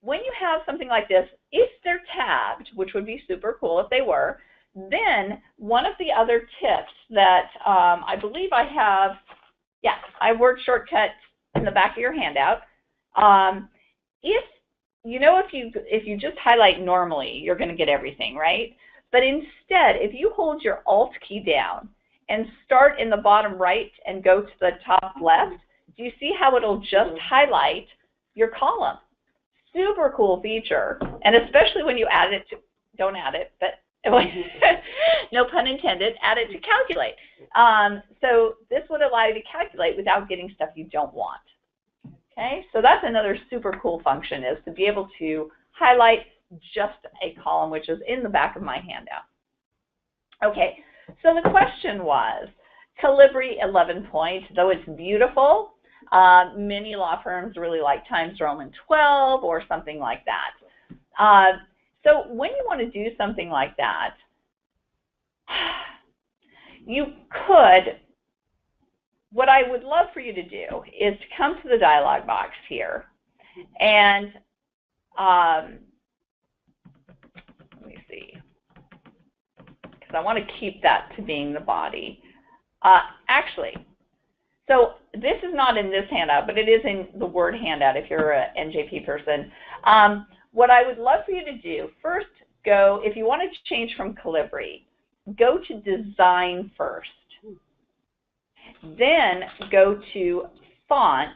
When you have something like this, if they're tabbed, which would be super cool if they were, then one of the other tips that I believe I have, yeah, I have word shortcuts in the back of your handout. If you just highlight normally, you're going to get everything, right? But instead, if you hold your Alt key down and start in the bottom right and go to the top left, do you see how it'll just highlight your column? Super cool feature, and especially when you add it to, don't add it, but no pun intended, add it to Calculate. So this would allow you to calculate without getting stuff you don't want. Okay, so that's another super cool function, is to be able to highlight just a column, which is in the back of my handout. Okay, so the question was, Calibri 11 point, though it's beautiful, many law firms really like Times Roman 12 or something like that. So when you want to do something like that, you could, what I would love for you to do is to come to the dialog box here and let me see, because I want to keep that to being the body. Actually, so this is not in this handout, but it is in the Word handout if you're an NJP person. What I would love for you to do, first go, if you want to change from Calibri, go to Design first. Then go to Fonts,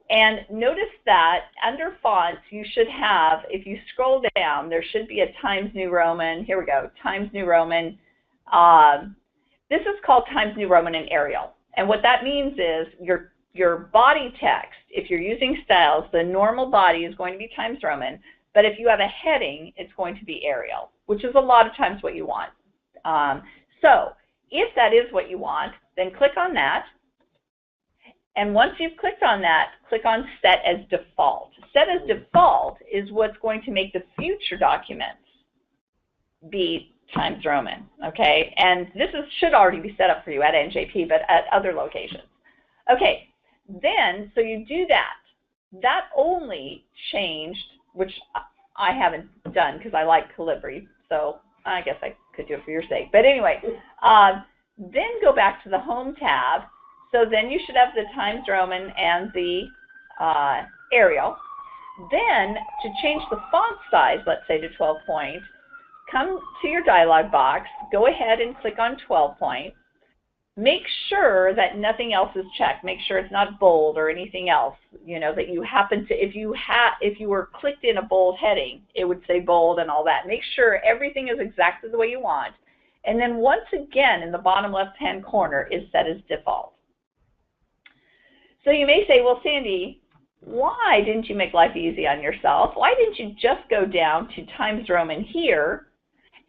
and notice that under Fonts you should have, if you scroll down, there should be a Times New Roman. Here we go, Times New Roman. This is called Times New Roman in Arial, and what that means is your body text, if you're using styles, the normal body is going to be Times Roman, but if you have a heading, it's going to be Arial, which is a lot of times what you want. So If that is what you want, then click on that. And once you've clicked on that, click on Set as Default. Set as Default is what's going to make the future documents be Times Roman, okay? And this should already be set up for you at NJP, but at other locations. Okay, then, so you do that. That only changed, which I haven't done because I like Calibri, so I guess I could do it for your sake. But anyway, then go back to the Home tab. So then you should have the Times Roman and the Arial. Then to change the font size, let's say to 12 point, come to your dialog box, go ahead and click on 12 point. Make sure that nothing else is checked. Make sure it's not bold or anything else, you know, that you happen to, if you were clicked in a bold heading, it would say bold and all that. Make sure everything is exactly the way you want. And then once again, in the bottom left-hand corner is Set as Default. So you may say, well, Sandy, why didn't you make life easy on yourself? Why didn't you just go down to Times Roman here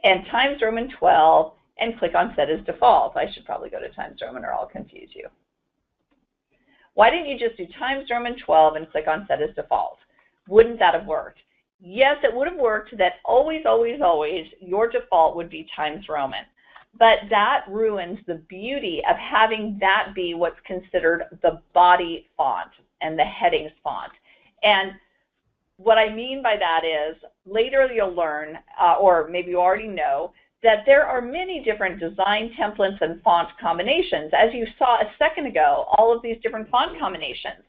and Times Roman 12 and click on Set as Default? I should probably go to Times Roman or I'll confuse you. Why didn't you just do Times Roman 12 and click on Set as Default? Wouldn't that have worked? Yes, it would have worked that always, always, always your default would be Times Roman. But that ruins the beauty of having that be what's considered the body font and the headings font. And what I mean by that is later you'll learn, or maybe you already know, that there are many different design templates and font combinations. As you saw a second ago, all of these different font combinations.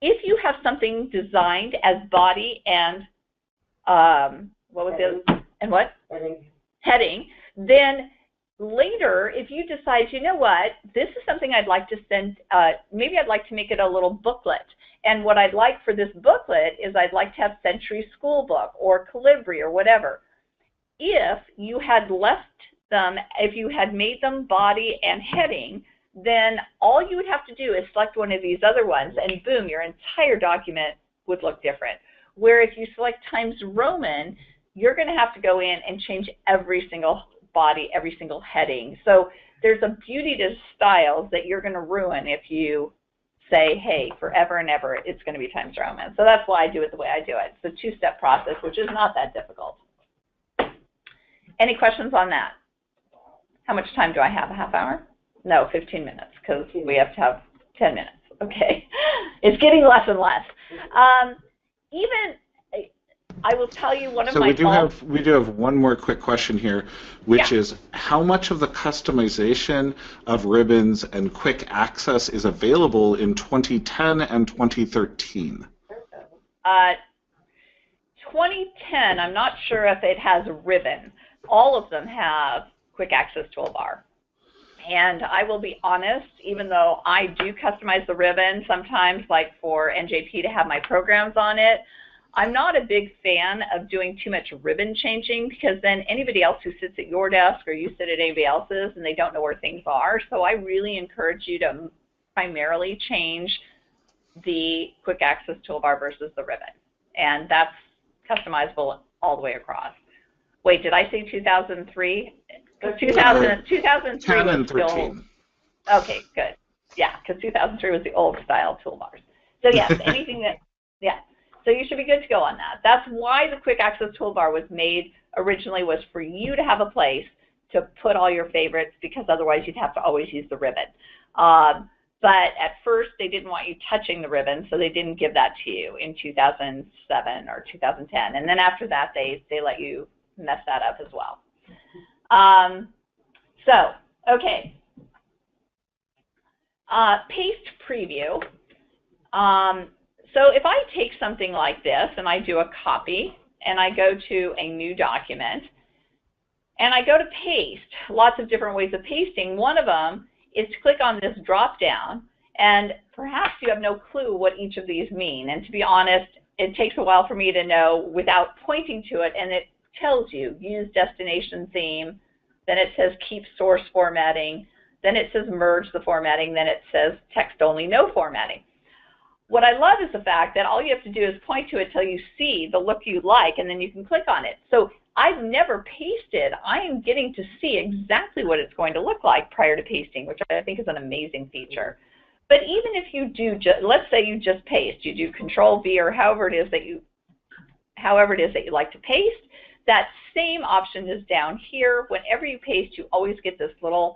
If you have something designed as body and, what was it? And what? Heading. Then later, if you decide, you know what, this is something I'd like to send, maybe I'd like to make it a little booklet. And what I'd like for this booklet is I'd like to have Century School Book or Calibri or whatever. If you had left them, if you had made them body and heading, then all you would have to do is select one of these other ones and boom, your entire document would look different. Where if you select Times Roman, you're going to have to go in and change every single body, every single heading. So there's a beauty to styles that you're going to ruin if you say, hey, forever and ever, it's going to be Times Roman. So that's why I do it the way I do it. It's a two-step process, which is not that difficult. Any questions on that? How much time do I have? A half hour? No, 15 minutes, because we have to have 10 minutes. Okay. It's getting less and less. I will tell you one of my we do have one more quick question here, which is how much of the customization of ribbons and quick access is available in 2010 and 2013? 2010, I'm not sure if it has a ribbon. All of them have quick access toolbar. And I will be honest, even though I do customize the ribbon sometimes, like for NJP to have my programs on it, I'm not a big fan of doing too much ribbon changing because then anybody else who sits at your desk or you sit at anybody else's and they don't know where things are. So I really encourage you to primarily change the quick access toolbar versus the ribbon. And that's customizable all the way across. Wait, did I say 2003? 2003 was still, okay, good. Yeah, because 2003 was the old style toolbars. So yes, anything that, yeah. So you should be good to go on that. That's why the quick access toolbar was made originally, was for you to have a place to put all your favorites, because otherwise you'd have to always use the ribbon. But at first they didn't want you touching the ribbon, so they didn't give that to you in 2007 or 2010. And then after that, they let you mess that up as well. Okay. Paste preview. So if I take something like this and I do a copy and I go to a new document and I go to paste, lots of different ways of pasting. One of them is to click on this drop down, and perhaps you have no clue what each of these mean. And to be honest, it takes a while for me to know without pointing to it, and it tells you use destination theme, then it says keep source formatting, then it says merge the formatting, then it says text only, no formatting. What I love is the fact that all you have to do is point to it till you see the look you like, and then you can click on it. So I've never pasted. I am getting to see exactly what it's going to look like prior to pasting, which I think is an amazing feature. But even if you do, let's say you just paste, you do Control-V or however it is that you like to paste, that same option is down here. Whenever you paste, you always get this little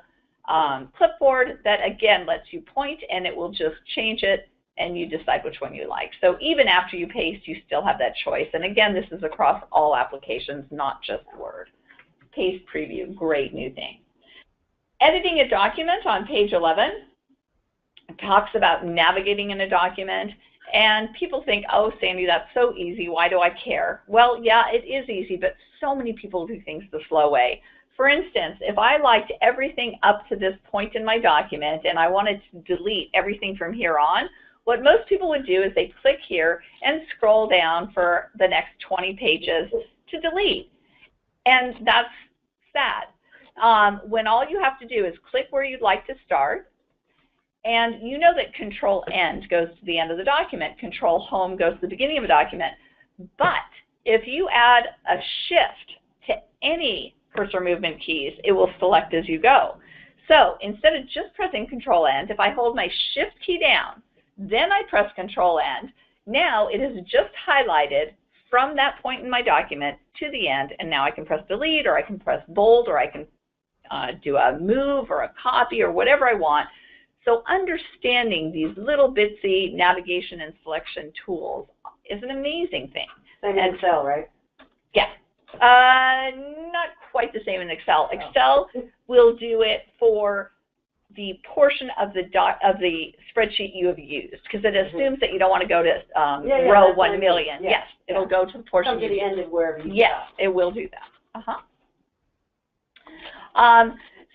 clipboard that, again, lets you point, and it will just change it, and you decide which one you like. So even after you paste, you still have that choice. And again, this is across all applications, not just Word. Paste Preview, great new thing. Editing a document on page 11. Talks about navigating in a document, and people think, oh, Sandy, that's so easy, why do I care? Well, yeah, it is easy, but so many people do things the slow way. For instance, if I liked everything up to this point in my document and I wanted to delete everything from here on, what most people would do is they click here and scroll down for the next 20 pages to delete, and that's sad. When all you have to do is click where you'd like to start. And you know that Control-End goes to the end of the document, Control-Home goes to the beginning of a document. But if you add a shift to any cursor movement keys, it will select as you go. So instead of just pressing Control-End, if I hold my Shift key down, then I press Control-End, now it is just highlighted from that point in my document to the end, and now I can press Delete, or I can press Bold, or I can do a move or a copy or whatever I want. So understanding these little bitsy navigation and selection tools is an amazing thing. Same in Excel, right? Yeah. Not quite the same in Excel. Excel will do it for the portion of the spreadsheet you have used, because it assumes that you don't want to go to row 1 million. Yes, it'll go to the portion. Come to the end of wherever you Yes, it will do that.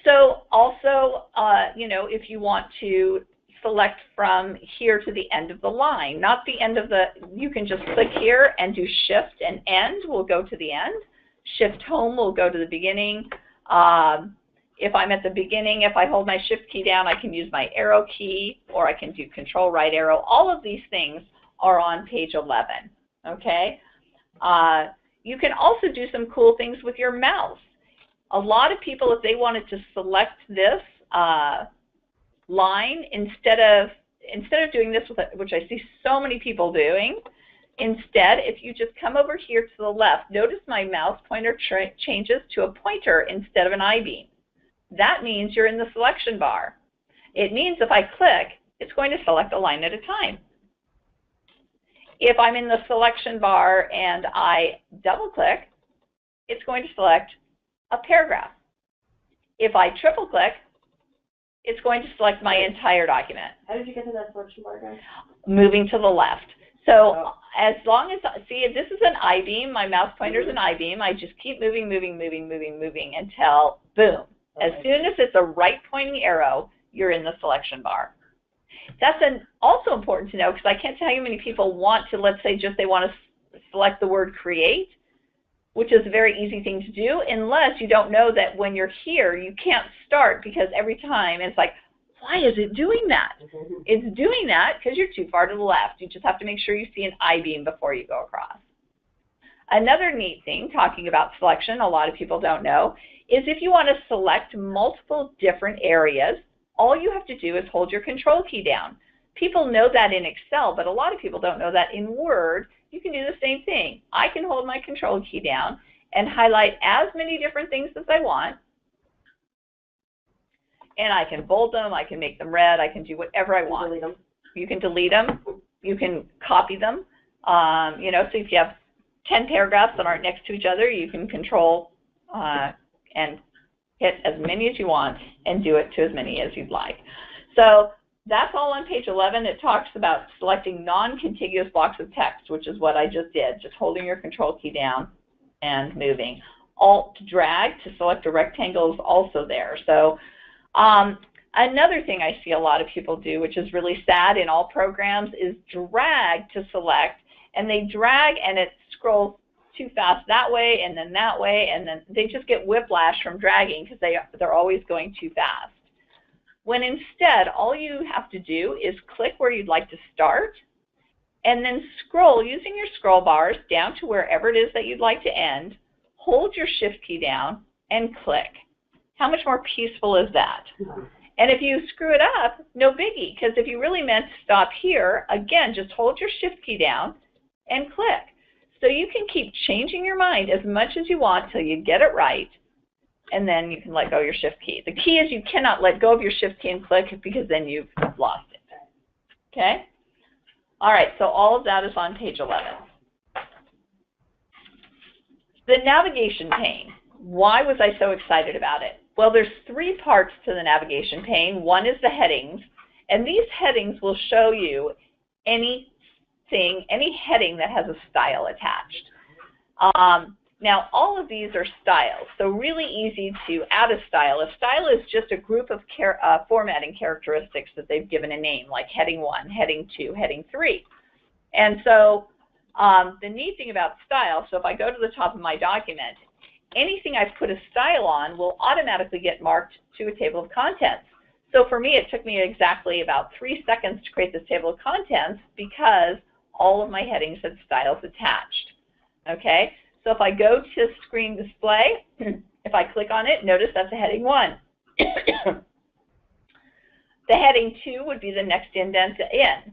So also, you know, if you want to select from here to the end of the line, not the end of the, you can just click here and do Shift and End will go to the end. Shift Home will go to the beginning. If I'm at the beginning, if I hold my Shift key down, I can use my arrow key, or I can do Control right arrow. All of these things are on page 11, okay? You can also do some cool things with your mouse. A lot of people, if they wanted to select this line, instead of doing this, which I see so many people doing, instead, if you just come over here to the left, notice my mouse pointer changes to a pointer instead of an I-beam. That means you're in the selection bar. It means if I click, it's going to select a line at a time. If I'm in the selection bar and I double click, it's going to select a paragraph. If I triple click, it's going to select my entire document. How did you get to that selection bar again? Moving to the left. So as long as, see, if this is an I-beam, my mouse pointer is an I-beam, I just keep moving until, boom. As soon as it's a right pointing arrow, you're in the selection bar. That's also important to know, because I can't tell you how many people want to, let's say, just they want to select the word create, which is a very easy thing to do, unless you don't know that when you're here, you can't start, because every time it's like, why is it doing that? It's doing that because you're too far to the left. You just have to make sure you see an I-beam before you go across. Another neat thing, talking about selection, a lot of people don't know, is if you want to select multiple different areas, all you have to do is hold your Control key down. People know that in Excel, but a lot of people don't know that in Word. You can do the same thing. I can hold my Control key down and highlight as many different things as I want, and I can bold them, I can make them red, I can do whatever I want. Delete them. You can delete them, you can copy them. You know, so if you have 10 paragraphs that aren't next to each other, you can Control and hit as many as you want and do it to as many as you'd like. So that's all on page 11. It talks about selecting non-contiguous blocks of text, which is what I just did, just holding your Control key down and moving. Alt-drag to select a rectangle is also there. So another thing I see a lot of people do, which is really sad in all programs, is drag to select, and they drag and it scrolls too fast that way and then that way, and then they just get whiplash from dragging because they're always going too fast. When instead, all you have to do is click where you'd like to start and then scroll using your scroll bars down to wherever it is that you'd like to end, hold your Shift key down, and click. How much more peaceful is that? And if you screw it up, no biggie, because if you really meant to stop here, again, just hold your Shift key down and click. So you can keep changing your mind as much as you want till you get it right, and then you can let go of your Shift key. The key is you cannot let go of your Shift key and click because then you've lost it. Okay? All right, so all of that is on page 11. The navigation pane. Why was I so excited about it? Well, there's 3 parts to the navigation pane. One is the headings, and these headings will show you any heading that has a style attached. Now, all of these are styles, so really easy to add a style. A style is just a group of formatting characteristics that they've given a name, like heading 1, heading 2, heading 3. And so the neat thing about style, so if I go to the top of my document, anything I've put a style on will automatically get marked to a table of contents. So for me, it took me exactly about 3 seconds to create this table of contents because all of my headings had styles attached. Okay, so if I go to screen display, if I click on it, notice that's a heading 1. The heading 2 would be the next indent in.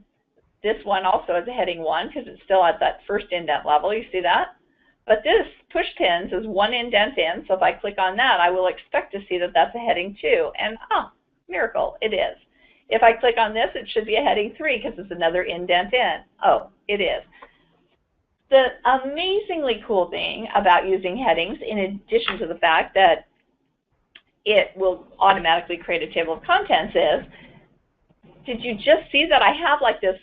This one also has a heading 1 because it's still at that first indent level. You see that? But this push pins is 1 indent in, so if I click on that, I will expect to see that that's a heading 2. And, oh, miracle, it is. If I click on this, it should be a heading 3 because it's another indent in. Oh, it is. The amazingly cool thing about using headings, in addition to the fact that it will automatically create a table of contents, is, did you just see that I have like this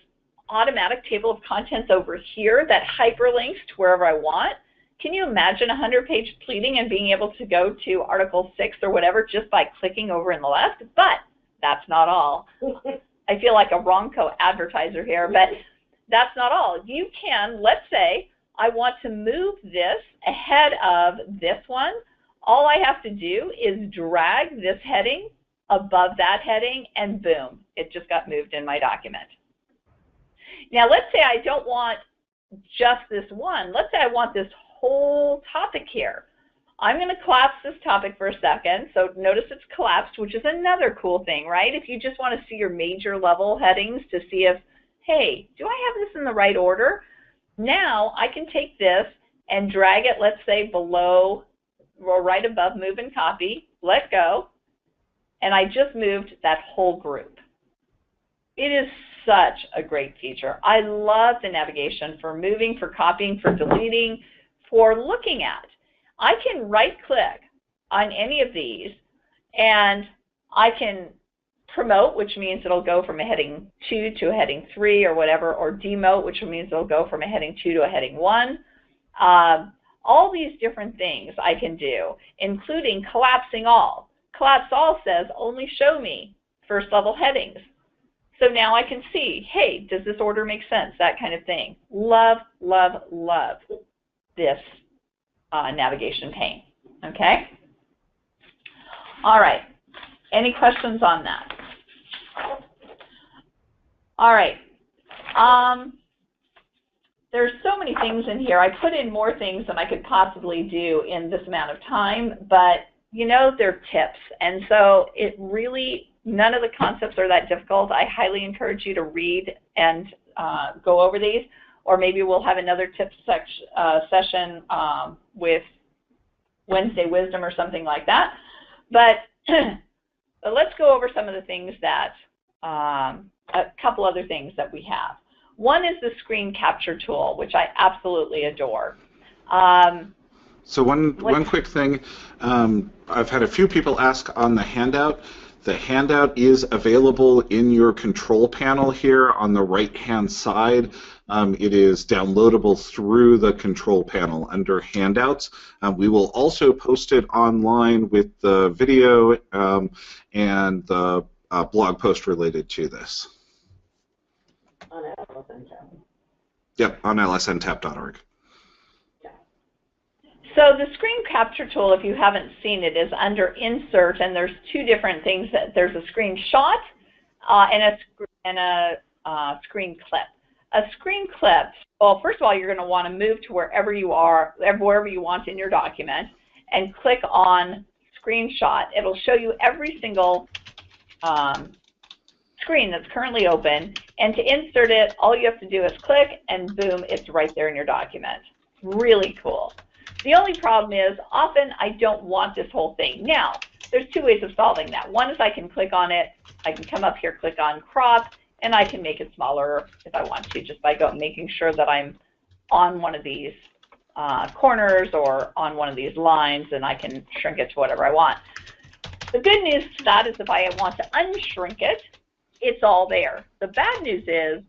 automatic table of contents over here that hyperlinks to wherever I want? Can you imagine a 100-page pleading and being able to go to Article 6 or whatever just by clicking over in the left? But that's not all. I feel like a Ronco advertiser here, but that's not all. You can, let's say, I want to move this ahead of this one. All I have to do is drag this heading above that heading, and boom, it just got moved in my document. Now, let's say I don't want just this one. Let's say I want this whole topic here. I'm going to collapse this topic for a second. So notice it's collapsed, which is another cool thing, right? If you just want to see your major level headings to see if, hey, do I have this in the right order? Now I can take this and drag it, let's say, below or right above move and copy, let go, and I just moved that whole group. It is such a great feature. I love the navigation for moving, for copying, for deleting, for looking at. I can right-click on any of these, and I can promote, which means it'll go from a heading 2 to a heading 3 or whatever, or demote, which means it'll go from a heading 2 to a heading 1. All these different things I can do, including collapsing all. Collapse all says only show me first level headings. So now I can see, hey, does this order make sense? That kind of thing. Love, love, love this navigation pane. Okay? All right. Any questions on that? All right. There's so many things in here. I put in more things than I could possibly do in this amount of time, but you know, they're tips. And so it really, none of the concepts are that difficult. I highly encourage you to read and go over these, or maybe we'll have another tips session with Wednesday Wisdom or something like that. But let's go over some of the things that, a couple other things that we have. One is the screen capture tool, which I absolutely adore. So one quick thing, I've had a few people ask on the handout. The handout is available in your control panel here on the right-hand side. It is downloadable through the control panel under handouts. We will also post it online with the video and the blog post related to this. On LSNTAP. Yep, on lsntap.org. So the screen capture tool, if you haven't seen it, is under Insert, and there's two different things. There's a screenshot and a screen clip. A screen clip, well, first of all, you're going to want to move to wherever you are, wherever you want in your document, and click on Screenshot. It'll show you every single screen that's currently open, and to insert it, all you have to do is click, and boom, it's right there in your document. Really cool. The only problem is, often I don't want this whole thing. Now, there's two ways of solving that. One is I can click on it, I can come up here, click on crop, and I can make it smaller if I want to, just by making sure that I'm on one of these corners or on one of these lines, and I can shrink it to whatever I want. The good news to that is if I want to unshrink it, it's all there. The bad news is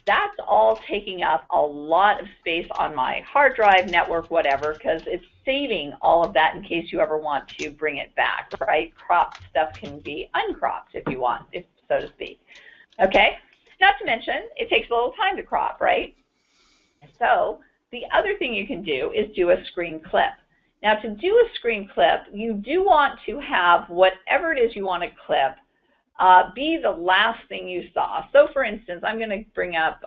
that's all taking up a lot of space on my hard drive, network, whatever, because it's saving all of that in case you ever want to bring it back, right? Cropped stuff can be uncropped if you want, so to speak. Okay? Not to mention, it takes a little time to crop, right? So the other thing you can do is do a screen clip. Now, to do a screen clip, you do want to have whatever it is you want to clip be the last thing you saw. So, for instance, I'm going to bring up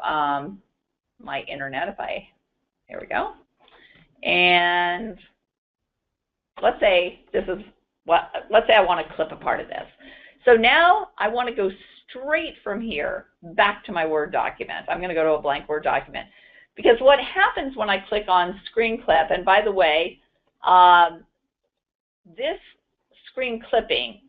my internet. Here we go. And let's say let's say I want to clip a part of this. So now I want to go straight from here back to my Word document. I'm going to go to a blank Word document. Because what happens when I click on Screen Clip, and by the way, this screen clipping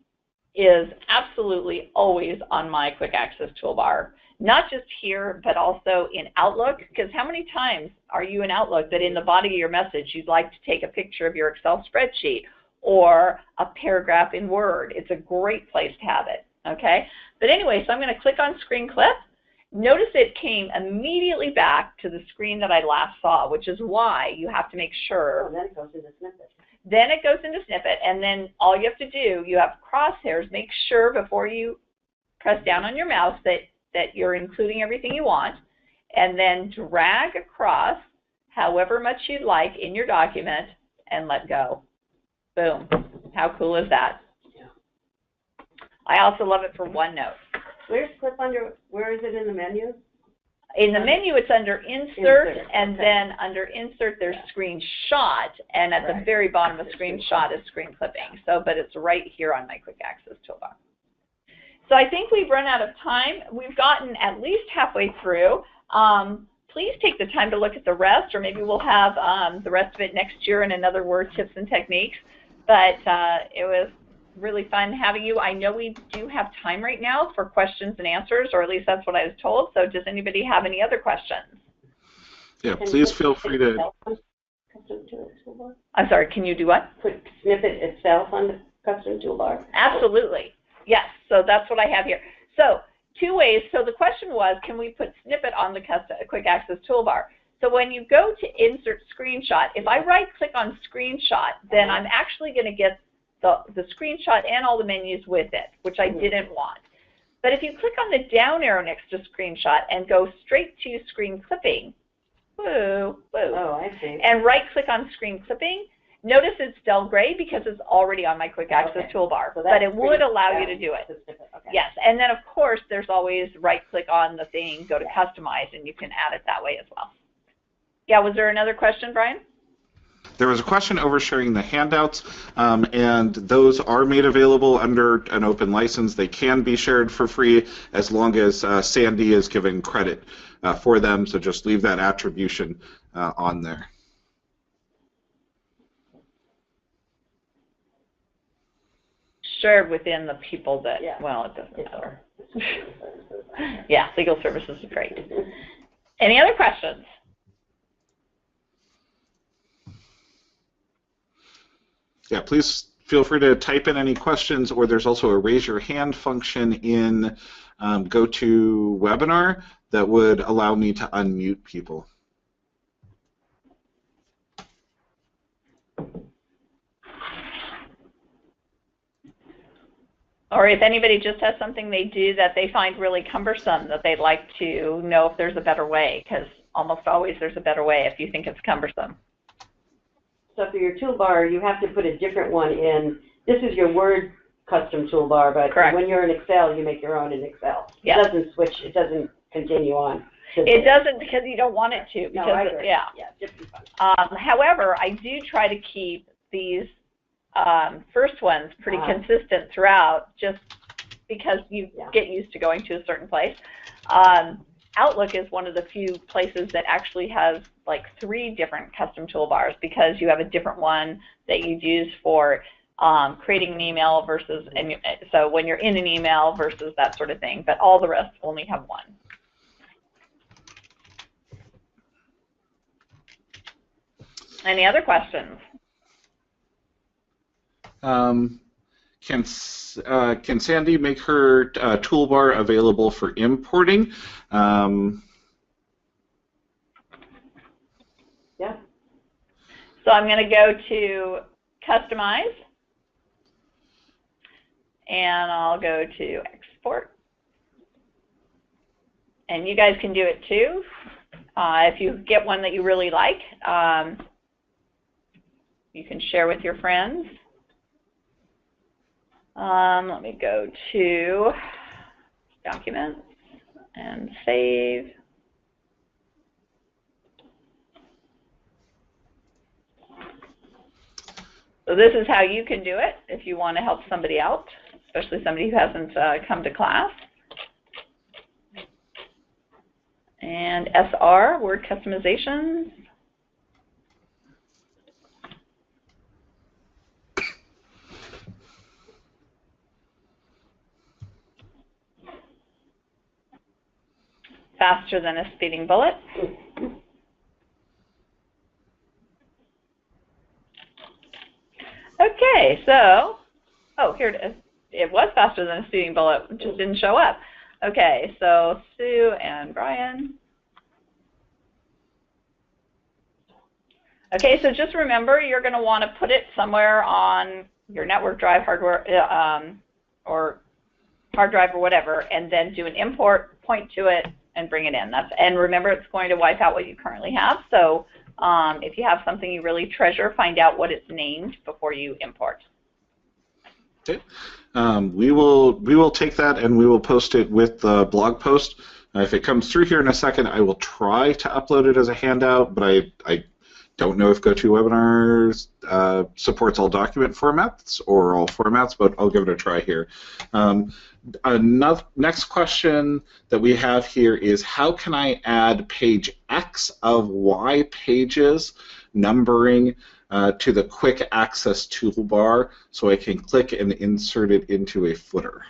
is absolutely always on my Quick Access Toolbar, not just here, but also in Outlook, because how many times are you in Outlook that in the body of your message you'd like to take a picture of your Excel spreadsheet or a paragraph in Word? It's a great place to have it, okay? But anyway, so I'm going to click on Screen Clip. Notice it came immediately back to the screen that I last saw, which is why you have to make sure. Oh, then it goes into snippet. Then it goes into snippet, and then all you have to do, you have crosshairs. Make sure before you press down on your mouse that you're including everything you want, and then drag across however much you'd like in your document and let go. Boom. How cool is that? Yeah. I also love it for OneNote. Where's clip under, where is it in the menu? In the menu, it's under Insert, and okay. then under Insert, there's Screenshot, and at the very bottom of Screenshot is Screen Clipping. So, but it's right here on my Quick Access Toolbar. So I think we've run out of time. We've gotten at least halfway through. Please take the time to look at the rest, or maybe we'll have the rest of it next year in another Word Tips and Techniques. But it was really fun having you. I know we do have time right now for questions and answers, or at least that's what I was told. So does anybody have any other questions? Yeah, please feel free to. I'm sorry, can you do what? Put snippet itself on the custom toolbar. Absolutely. Yes, so that's what I have here. So two ways. So the question was, can we put snippet on the Quick Access Toolbar? So when you go to Insert Screenshot, if I right-click on Screenshot, then I'm actually going to get the screenshot and all the menus with it, which I didn't want. But if you click on the down arrow next to Screenshot and go straight to Screen Clipping, woo, woo, oh, I see. and right-click on Screen Clipping, notice it's dull gray because it's already on my Quick Access Toolbar, so but it would allow you to do it. Okay. Yes, and then of course there's always right-click on the thing, go to Customize, and you can add it that way as well. Yeah, was there another question, Brian? There was a question over sharing the handouts, and those are made available under an open license. They can be shared for free as long as Sandy is given credit for them, so just leave that attribution on there. Shared within the people that, well, it doesn't matter. Yeah, legal services is great. Any other questions? Yeah, please feel free to type in any questions, or there's also a raise your hand function in GoToWebinar that would allow me to unmute people. Or if anybody just has something they do that they find really cumbersome that they'd like to know if there's a better way, because almost always there's a better way if you think it's cumbersome. So for your toolbar, you have to put a different one in. This is your Word custom toolbar, but Correct. When you're in Excel, you make your own in Excel. Yep. It doesn't switch. It doesn't continue on. It doesn't because you don't want it to. Because, No, I agree. Yeah. Yeah, just be fun. However, I do try to keep these first ones pretty consistent throughout, just because you get used to going to a certain place. Outlook is one of the few places that actually has like 3 different custom toolbars, because you have a different one that you use for creating an email versus, and so when you're in an email versus that sort of thing, but all the rest only have one. Any other questions? Can Sandy make her toolbar available for importing? Yeah. So I'm going to go to Customize, and I'll go to Export. And you guys can do it too. If you get one that you really like, you can share with your friends. Let me go to Documents and Save. So this is how you can do it if you want to help somebody out, especially somebody who hasn't come to class. And SR, word customization. Faster than a speeding bullet. Okay, so, oh, here it is. It was faster than a speeding bullet, it just didn't show up. Okay, so Sue and Brian. Okay, so just remember, you're going to want to put it somewhere on your network drive, hardware, or hard drive or whatever, and then do an import, point to it, and bring it in. And remember, it's going to wipe out what you currently have. So if you have something you really treasure, find out what it's named before you import. Okay. We will take that and we will post it with the blog post. If it comes through here in a second, I will try to upload it as a handout, but I don't know if GoToWebinars supports all document formats or all formats, but I'll give it a try here. Next question that we have here is, how can I add page X of Y pages numbering to the quick access toolbar so I can click and insert it into a footer?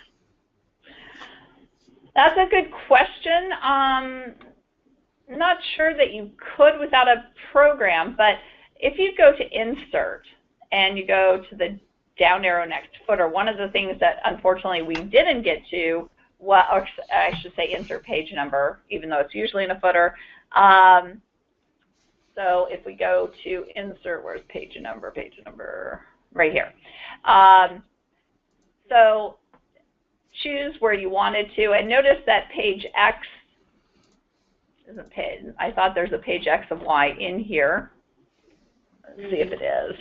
That's a good question. Not sure that you could without a program, but if you go to Insert and you go to the down arrow next to footer, one of the things that unfortunately we didn't get to, well, or I should say insert page number, even though it's usually in a footer. So if we go to Insert, where's page number? Page number right here. So choose where you wanted to, and notice that page X isn't page. I thought there's a page X of Y in here. Let's see if it is.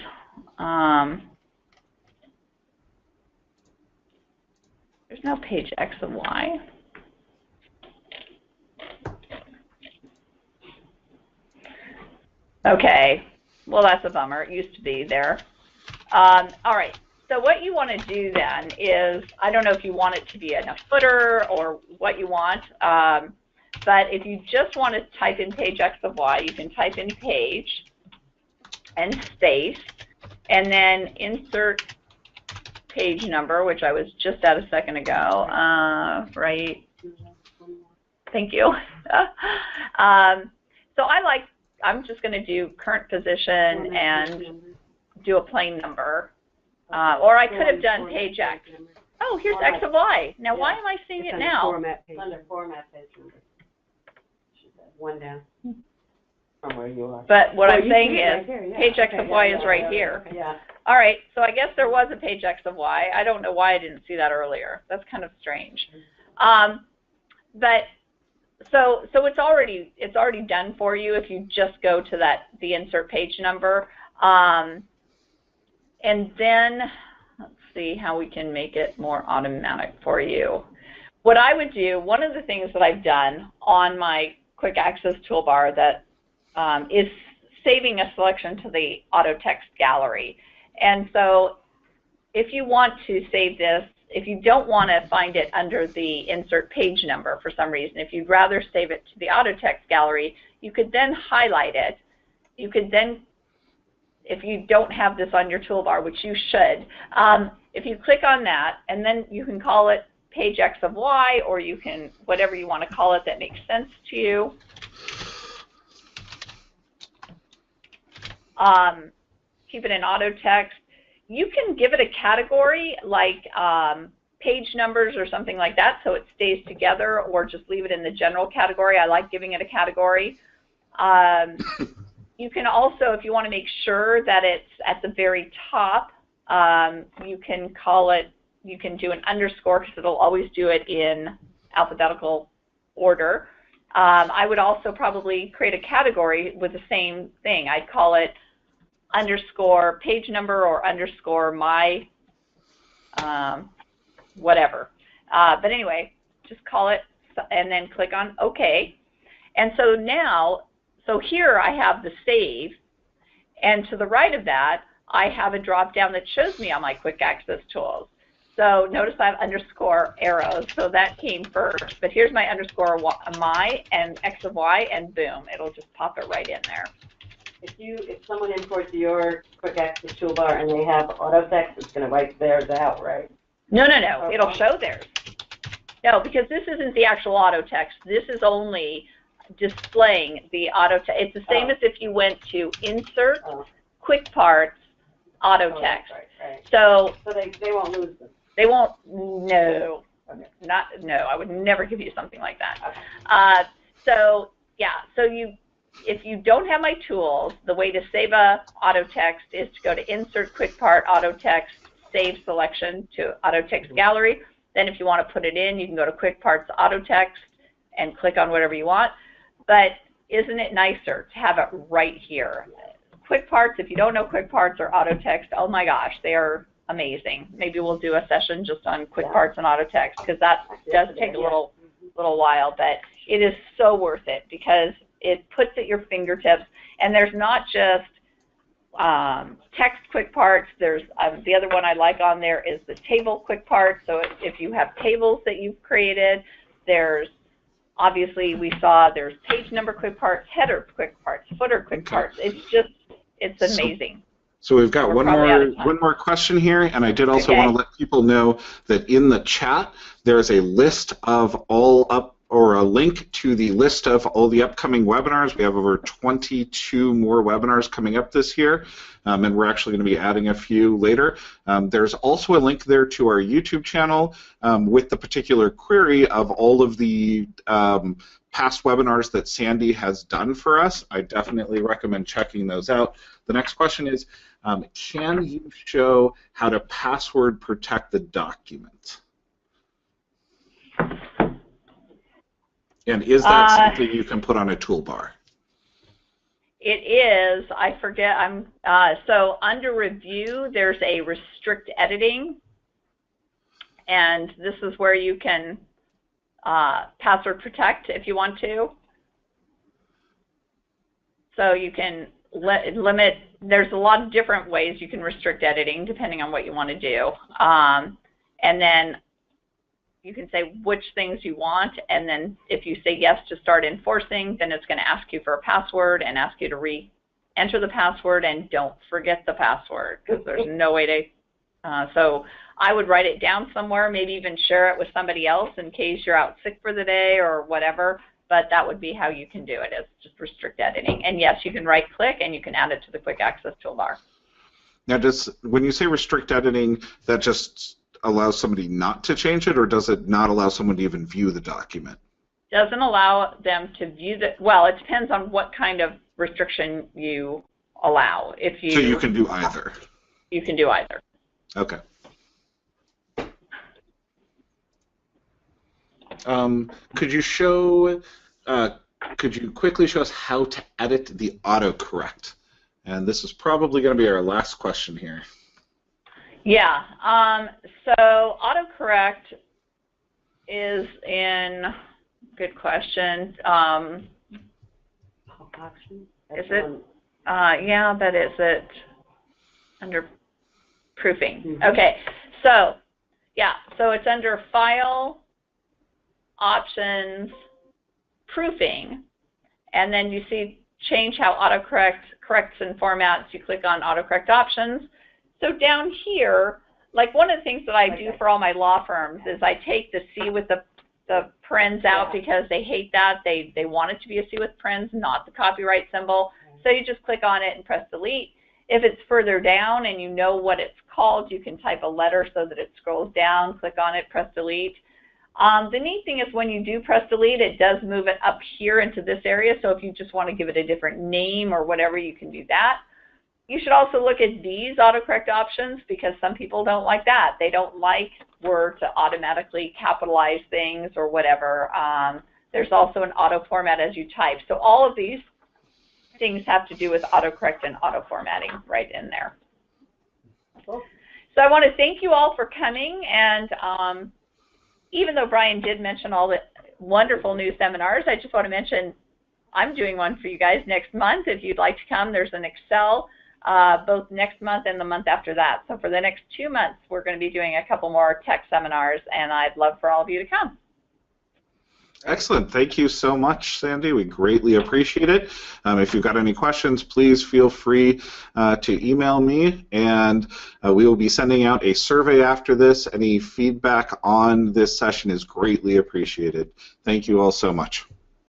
There's no page X of Y. Okay, well that's a bummer. It used to be there. All right, so what you want to do then is, I don't know if you want it to be in a footer or what you want, but if you just want to type in page X of Y, you can type in page and space, and then insert page number, which I was just at a second ago, right? Thank you. So I'm just going to do current position and do a plain number, or I could have done page X. Oh, here's X of Y. Now, why am I seeing it now? Under format page number. One down. From where you are. But what I'm saying is, right yeah. page X okay, of Y yeah, is right yeah, here. Okay, yeah. All right, so I guess there was a page X of Y. I don't know why I didn't see that earlier. That's kind of strange. But so it's already done for you if you just go to the insert page number. And then let's see how we can make it more automatic for you. What I would do, one of the things that I've done on my quick access toolbar that is saving a selection to the auto text gallery. And so if you want to save this, if you don't want to find it under the insert page number for some reason, if you'd rather save it to the auto text gallery, you could then highlight it. You could then, if you don't have this on your toolbar, which you should, if you click on that, and then you can call it page X of Y, or you can, whatever you want to call it that makes sense to you. Keep it in auto text. You can give it a category like page numbers or something like that so it stays together, or just leave it in the general category. I like giving it a category. You can also, if you want to make sure that it's at the very top, you can call it, you can do an underscore because it'll always do it in alphabetical order. I would also probably create a category with the same thing. I'd call it underscore page number or underscore my whatever. But anyway, just call it and then click on OK. And so now, so here I have the save, and to the right of that, I have a drop down that shows me all my quick access tools. So notice I have underscore arrows, so that came first. But here's my underscore my and X of Y, and boom, it'll just pop it right in there. If someone imports your quick access toolbar and they have auto text, it's going to wipe theirs out, right? No, Okay. it'll show theirs. No, because this isn't the actual auto text. This is only displaying the auto text. It's the same as if you went to Insert, Quick Parts, Auto Text. Right. So they won't lose them. They won't. No. Okay. No. I would never give you something like that. Okay. So yeah. So if you don't have my tools, the way to save a auto text is to go to Insert, Quick Part, Auto Text, Save Selection to Auto Text Gallery. Then if you want to put it in, you can go to Quick Parts, Auto Text, and click on whatever you want. But isn't it nicer to have it right here? Quick Parts, if you don't know Quick Parts or Auto Text, oh my gosh, they are amazing. Maybe we'll do a session just on Quick Parts and Auto Text, because that does take a little while, but it is so worth it because it puts at your fingertips, and there's not just text Quick Parts. There's the other one I like on there is the table Quick Parts. So if you have tables that you've created, there's obviously we saw there's page number Quick Parts, header Quick Parts, footer Quick Parts. It's amazing. So we've got one more question here, and I did also want to let people know that in the chat there's a list of a link to the list of all the upcoming webinars. We have over 22 more webinars coming up this year, and we're actually going to be adding a few later. There's also a link there to our YouTube channel with the particular query of all of the past webinars that Sandy has done for us. I definitely recommend checking those out. The next question is, can you show how to password protect the document? And is that something you can put on a toolbar? It is. I forget. So under review, there's a restrict editing, and this is where you can password protect if you want to. So you can limit. There's a lot of different ways you can restrict editing depending on what you want to do, and then you can say which things you want, and then if you say yes to start enforcing, then it's going to ask you for a password and ask you to re-enter the password, and don't forget the password because there's no way to. So I would write it down somewhere, maybe even share it with somebody else in case you're out sick for the day or whatever, but that would be how you can do it, is just restrict editing. And yes, you can right-click and you can add it to the Quick Access toolbar. Now, when you say restrict editing, that just allows somebody not to change it, or does it not allow someone to even view the document? Doesn't allow them to view well, it depends on what kind of restriction you allow. So you can do either? You can do either. Okay. Could you quickly show us how to edit the autocorrect? And this is probably going to be our last question here. Yeah, so autocorrect is in, good question. Options? Is it? Yeah, but is it under proofing? Mm-hmm. Okay, so yeah, so it's under File, Options, Proofing, and then you see change how autocorrect corrects and formats. You click on autocorrect options. So down here, like one of the things that I do for all my law firms is I take the C with the parens out because they hate that. They want it to be a C with parens, not the copyright symbol. So you just click on it and press delete. If it's further down and you know what it's called, you can type a letter so that it scrolls down, click on it, press delete. The neat thing is when you do press delete, it does move it up here into this area. So if you just want to give it a different name or whatever, you can do that. You should also look at these autocorrect options because some people don't like that. They don't like Word to automatically capitalize things or whatever. There's also an auto format as you type. So all of these things have to do with autocorrect and auto formatting right in there. Cool. So I want to thank you all for coming, and even though Brian did mention all the wonderful new seminars, I just want to mention I'm doing one for you guys next month. If you'd like to come, there's an Excel both next month and the month after that. So for the next 2 months, we're going to be doing a couple more tech seminars, and I'd love for all of you to come. Excellent. Thank you so much, Sandy. We greatly appreciate it. If you've got any questions, please feel free to email me, and we will be sending out a survey after this. Any feedback on this session is greatly appreciated. Thank you all so much.